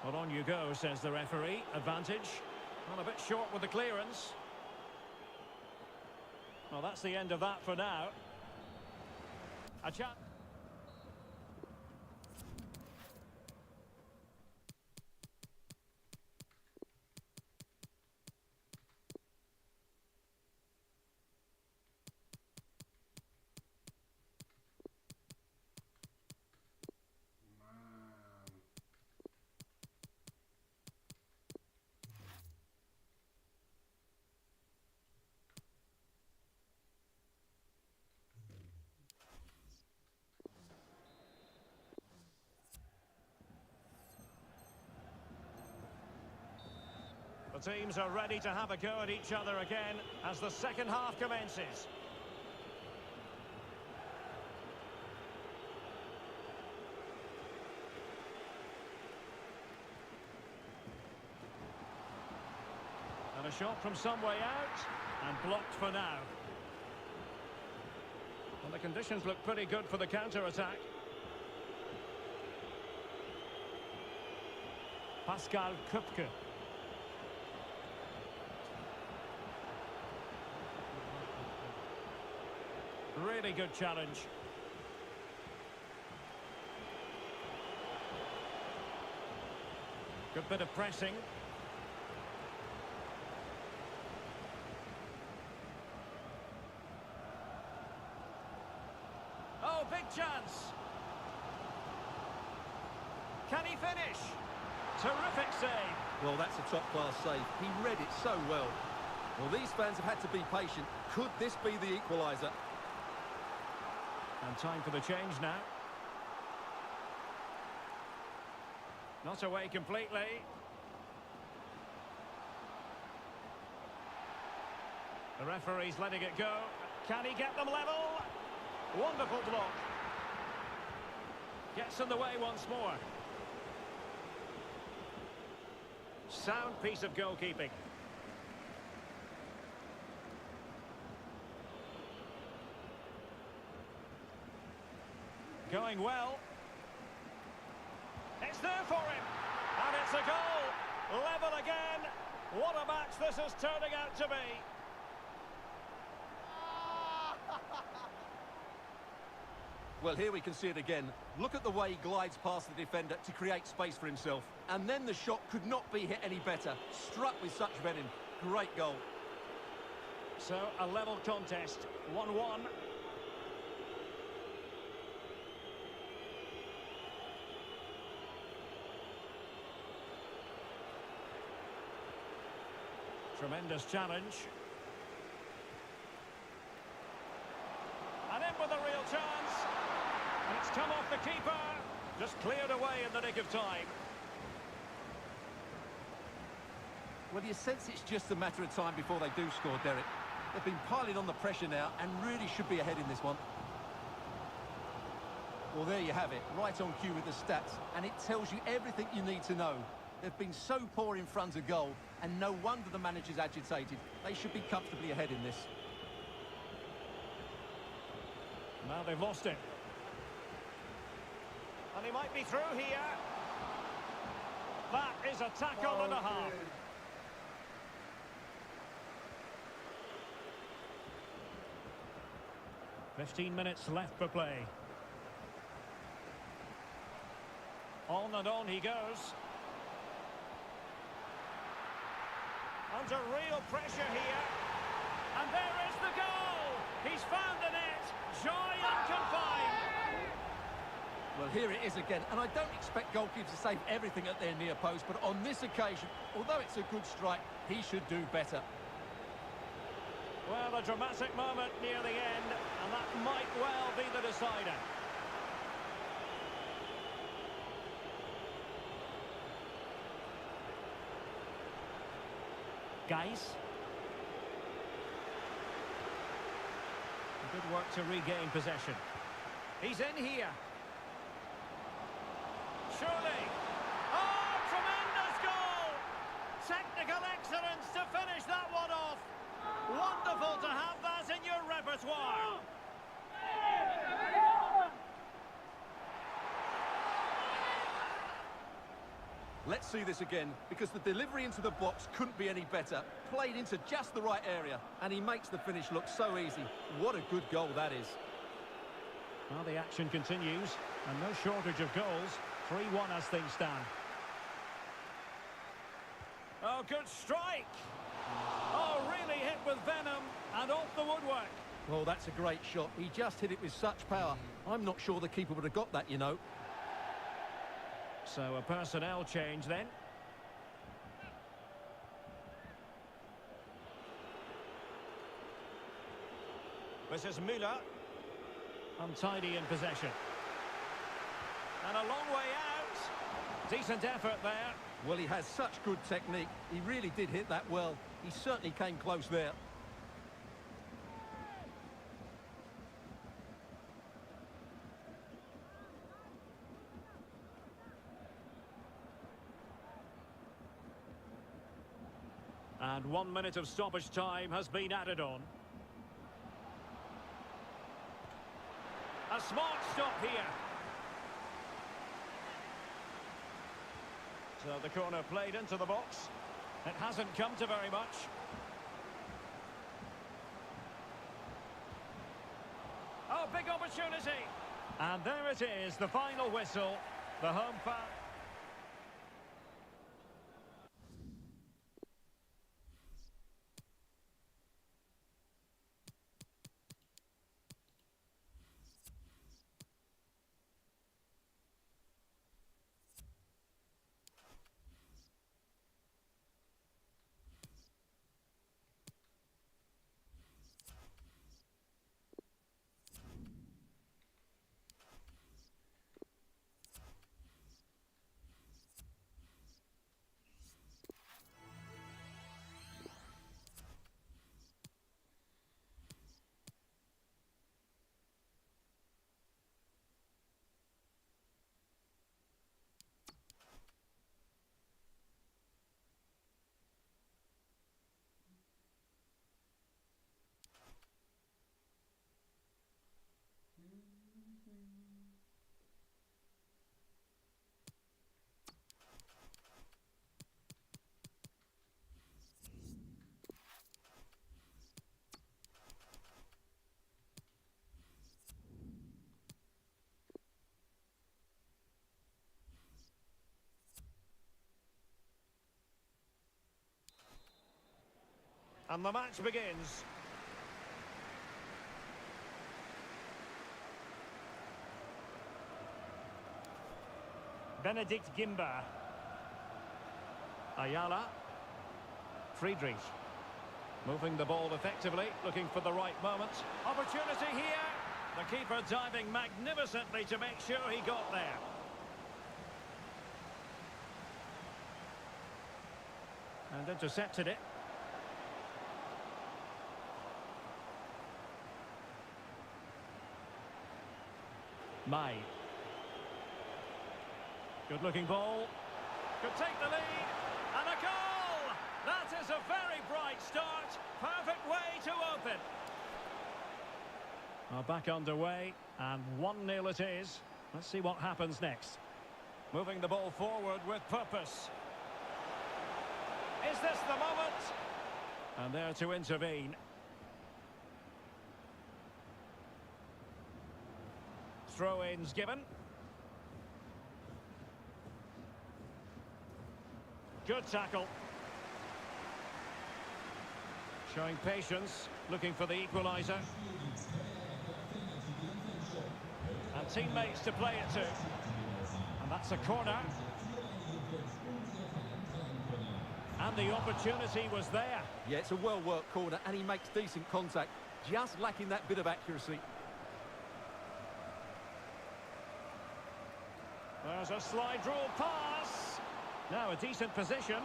Well, on you go, says the referee. Advantage. Well, a bit short with the clearance. Well, that's the end of that for now. A chance. The teams are ready to have a go at each other again as the second half commences. And a shot from some way out and blocked for now. Well, the conditions look pretty good for the counter-attack. Pascal Köpke. Really good challenge. Good bit of pressing. Oh, big chance. Can he finish? Terrific save. Well, that's a top-class save. He read it so well. Well, these fans have had to be patient. Could this be the equaliser? And time for the change now. Not away completely. The referee's letting it go. Can he get them level? Wonderful block. Gets in the way once more. Sound piece of goalkeeping. Going well. It's there for him. And it's a goal. Level again. What a match this is turning out to be. Well, here we can see it again. Look at the way he glides past the defender to create space for himself. And then the shot could not be hit any better. Struck with such venom. Great goal. So, a level contest. 1-1. Tremendous challenge. And in with a real chance. And it's come off the keeper. Just cleared away in the nick of time. Well, you sense it's just a matter of time before they do score, Derek. They've been piling on the pressure now and really should be ahead in this one. Well, there you have it, right on cue with the stats, and it tells you everything you need to know. They've been so poor in front of goal, and no wonder the manager's agitated. They should be comfortably ahead in this. Now they've lost it. And he might be through here. That is a tackle and a half. 15 minutes left for play. On and on he goes. Under real pressure here. And there is the goal! He's found the net. Joy unconfined. Well, here it is again, and I don't expect goalkeepers to save everything at their near post, but on this occasion, although it's a good strike, he should do better. Well, a dramatic moment near the end, and that might well be the decider. Guys. Good work to regain possession. He's in here. Surely. Oh, tremendous goal! Technical excellence to finish that one off. Wonderful to have that in your repertoire. Let's see this again, because the delivery into the box couldn't be any better. Played into just the right area, and he makes the finish look so easy. What a good goal that is. Well, the action continues, and no shortage of goals. 3-1 as things stand. Oh, good strike! Oh, really hit with venom, and off the woodwork. Well, that's a great shot. He just hit it with such power. I'm not sure the keeper would have got that, you know. So a personnel change then. This is Müller. Untidy in possession. And a long way out. Decent effort there. Well, he has such good technique. He really did hit that well. He certainly came close there. And 1 minute of stoppage time has been added on. A smart stop here. So the corner played into the box. It hasn't come to very much. Oh, big opportunity. And there it is, the final whistle. The home fan. And the match begins. Benedict Gimba. Ayala. Friedrich. Moving the ball effectively, looking for the right moment. Opportunity here. The keeper diving magnificently to make sure he got there. And intercepted it. May. Good looking ball. Could take the lead. And a goal! That is a very bright start. Perfect way to open. Well, back underway, and 1-0 it is. Let's see what happens next. Moving the ball forward with purpose. Is this the moment? And there to intervene. Throw-ins given. Good tackle. Showing patience, looking for the equaliser. And teammates to play it to. And that's a corner. And the opportunity was there. Yeah, it's a well-worked corner, and he makes decent contact. Just lacking that bit of accuracy. There's a slide rule pass. Now a decent position.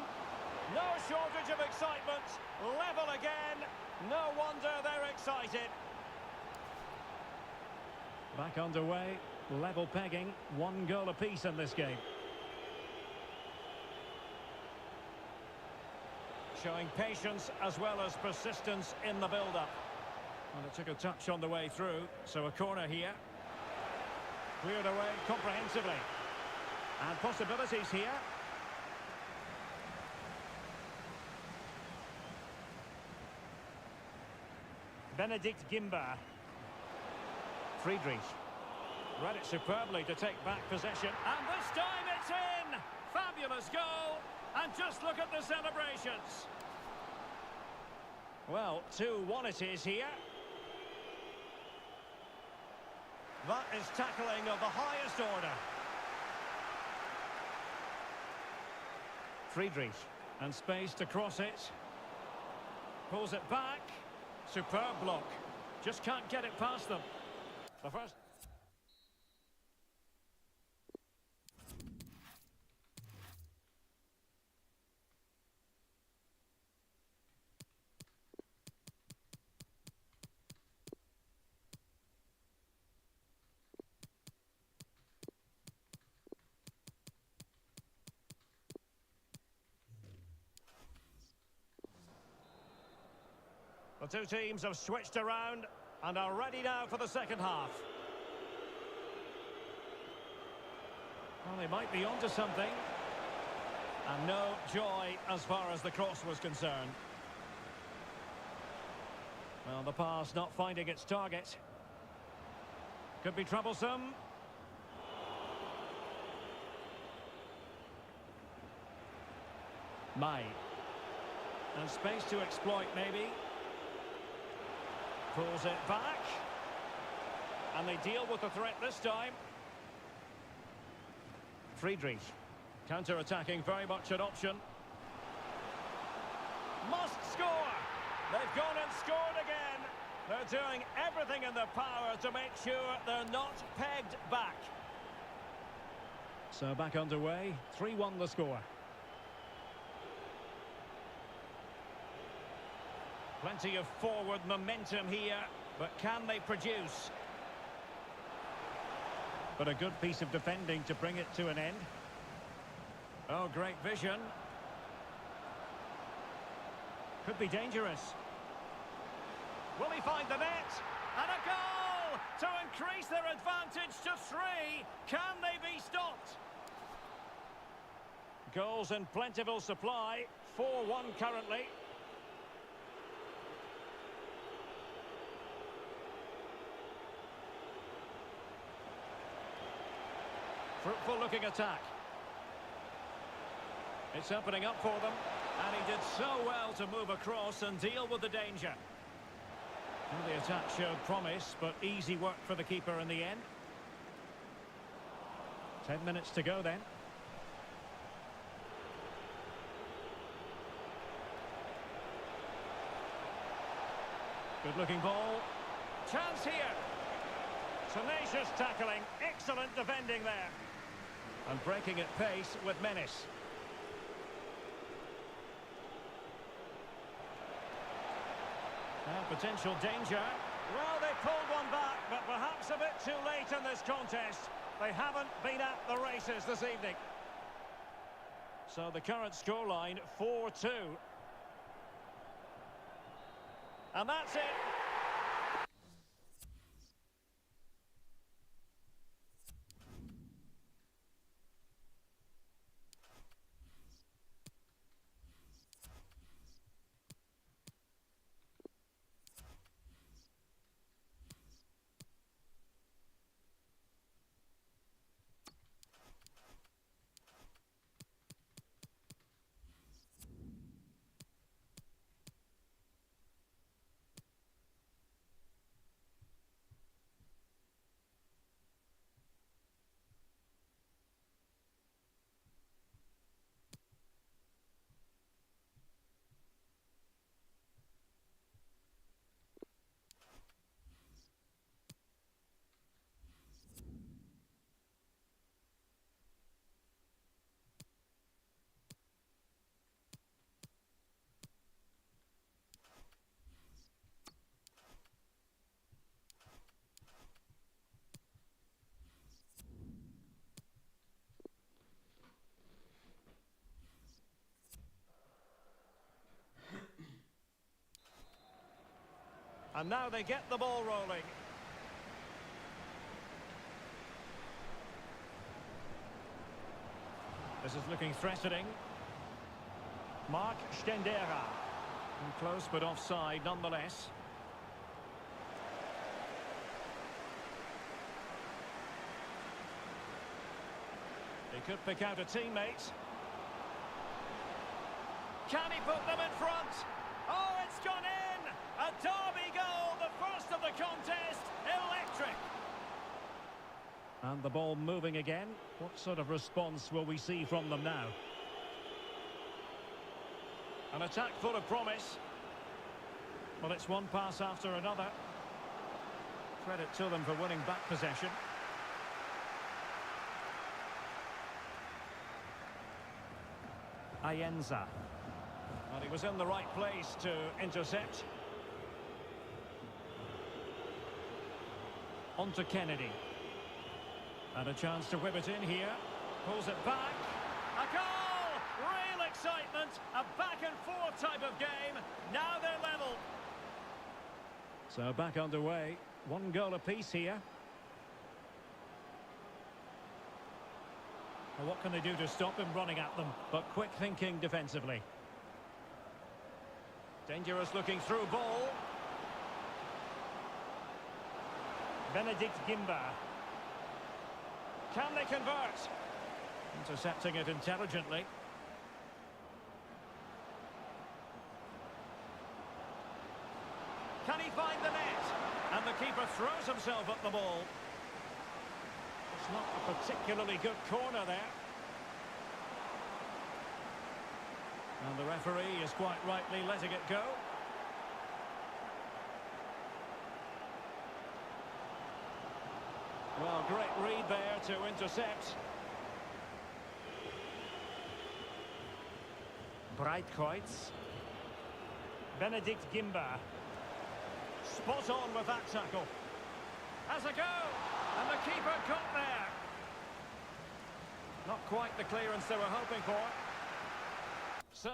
No shortage of excitement. Level again. No wonder they're excited. Back underway. Level pegging. 1 goal apiece in this game. Showing patience as well as persistence in the build-up. Well, it took a touch on the way through, so a corner here. Cleared away comprehensively. And possibilities here. Benedict Gimba. Friedrich. Read it superbly to take back possession. And this time it's in! Fabulous goal! And just look at the celebrations. Well, 2-1 it is here. That is tackling of the highest order. Friedrich. And space to cross it. Pulls it back. Superb block. Just can't get it past them. The first... The two teams have switched around and are ready now for the second half. Well, they might be onto something. And no joy as far as the cross was concerned. Well, the pass not finding its target. Could be troublesome. May. And space to exploit, maybe. Pulls it back. And they deal with the threat this time. Friedrich. Counter-attacking, very much an option. Must score! They've gone and scored again. They're doing everything in their power to make sure they're not pegged back. So back underway, 3-1 the score. Plenty of forward momentum here, but can they produce? But a good piece of defending to bring it to an end. Oh, great vision. Could be dangerous. Will he find the net? And a goal to increase their advantage to 3. Can they be stopped? Goals in plentiful supply. 4-1 currently. Fruitful looking attack. It's opening up for them. And he did so well to move across and deal with the danger. Well, the attack showed promise, but easy work for the keeper in the end. 10 minutes to go then. Good looking ball. Chance here. Tenacious tackling. Excellent defending there. And breaking at pace with menace. Potential danger. Well, they pulled one back, but perhaps a bit too late in this contest. They haven't been at the races this evening. So the current scoreline, 4-2. And that's it. And now they get the ball rolling. This is looking threatening. Mark Stendera. Close but offside nonetheless. He could pick out a teammate. Can he put them in front? Oh, it's gone in! A derby goal, the first of the contest, electric! And the ball moving again. What sort of response will we see from them now? An attack full of promise. Well, it's one pass after another. Credit to them for winning back possession. Ayenza. And he was in the right place to intercept. On to Kennedy. And a chance to whip it in here. Pulls it back. A goal! Real excitement. A back-and-forth type of game. Now they're level. So back underway. One goal apiece here. Well, what can they do to stop him running at them? But quick thinking defensively. Dangerous looking through ball. Benedict Gimba. Can they convert? Intercepting it intelligently. Can he find the net? And the keeper throws himself at the ball. It's not a particularly good corner there. And the referee is quite rightly letting it go. Well, great read there to intercept. Breitkreuz. Benedict Gimba. Spot on with that tackle. Has a go! And the keeper got there. Not quite the clearance they were hoping for. So...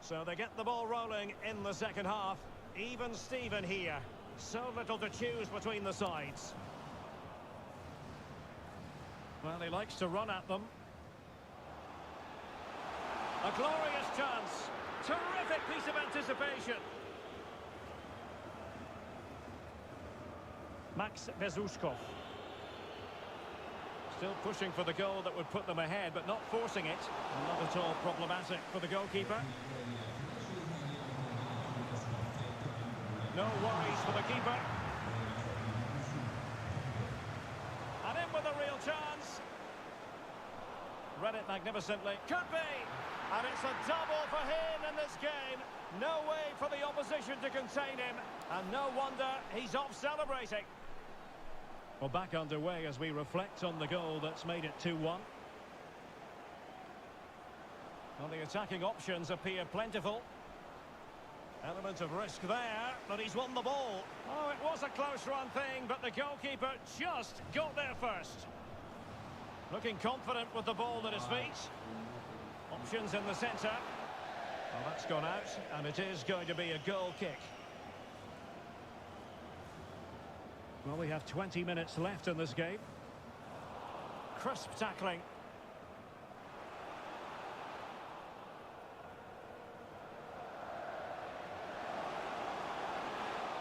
So they get the ball rolling in the second half. Even Steven here. So little to choose between the sides. Well, he likes to run at them. A glorious chance. Terrific piece of anticipation. Max Bezushkov. Still pushing for the goal that would put them ahead, but not forcing it. Not at all problematic for the goalkeeper. No worries for the keeper. And in with a real chance. Read it magnificently. Could be. And it's a double for him in this game. No way for the opposition to contain him. And no wonder he's off celebrating. Well, back underway as we reflect on the goal that's made it 2-1. Well, the attacking options appear plentiful. Element of risk there, but he's won the ball. Oh, it was a close run thing, but the goalkeeper just got there first. Looking confident with the ball at his feet. Options in the centre. Well, that's gone out, and it is going to be a goal kick. Well, we have 20 minutes left in this game. Crisp tackling.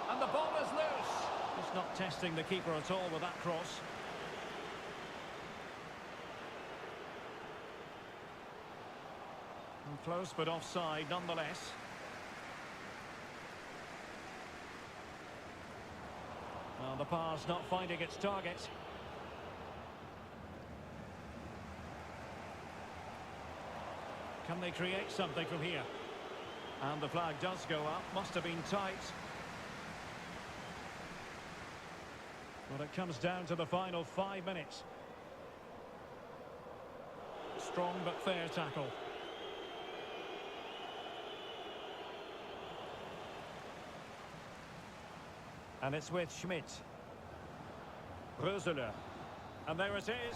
And the ball is loose. Just not testing the keeper at all with that cross. And close, but offside nonetheless. Well, the pass not finding its target. Can they create something from here? And the flag does go up. Must have been tight. Well, it comes down to the final 5 minutes. Strong but fair tackle. And it's with Schmidt. Rösler. And there it is.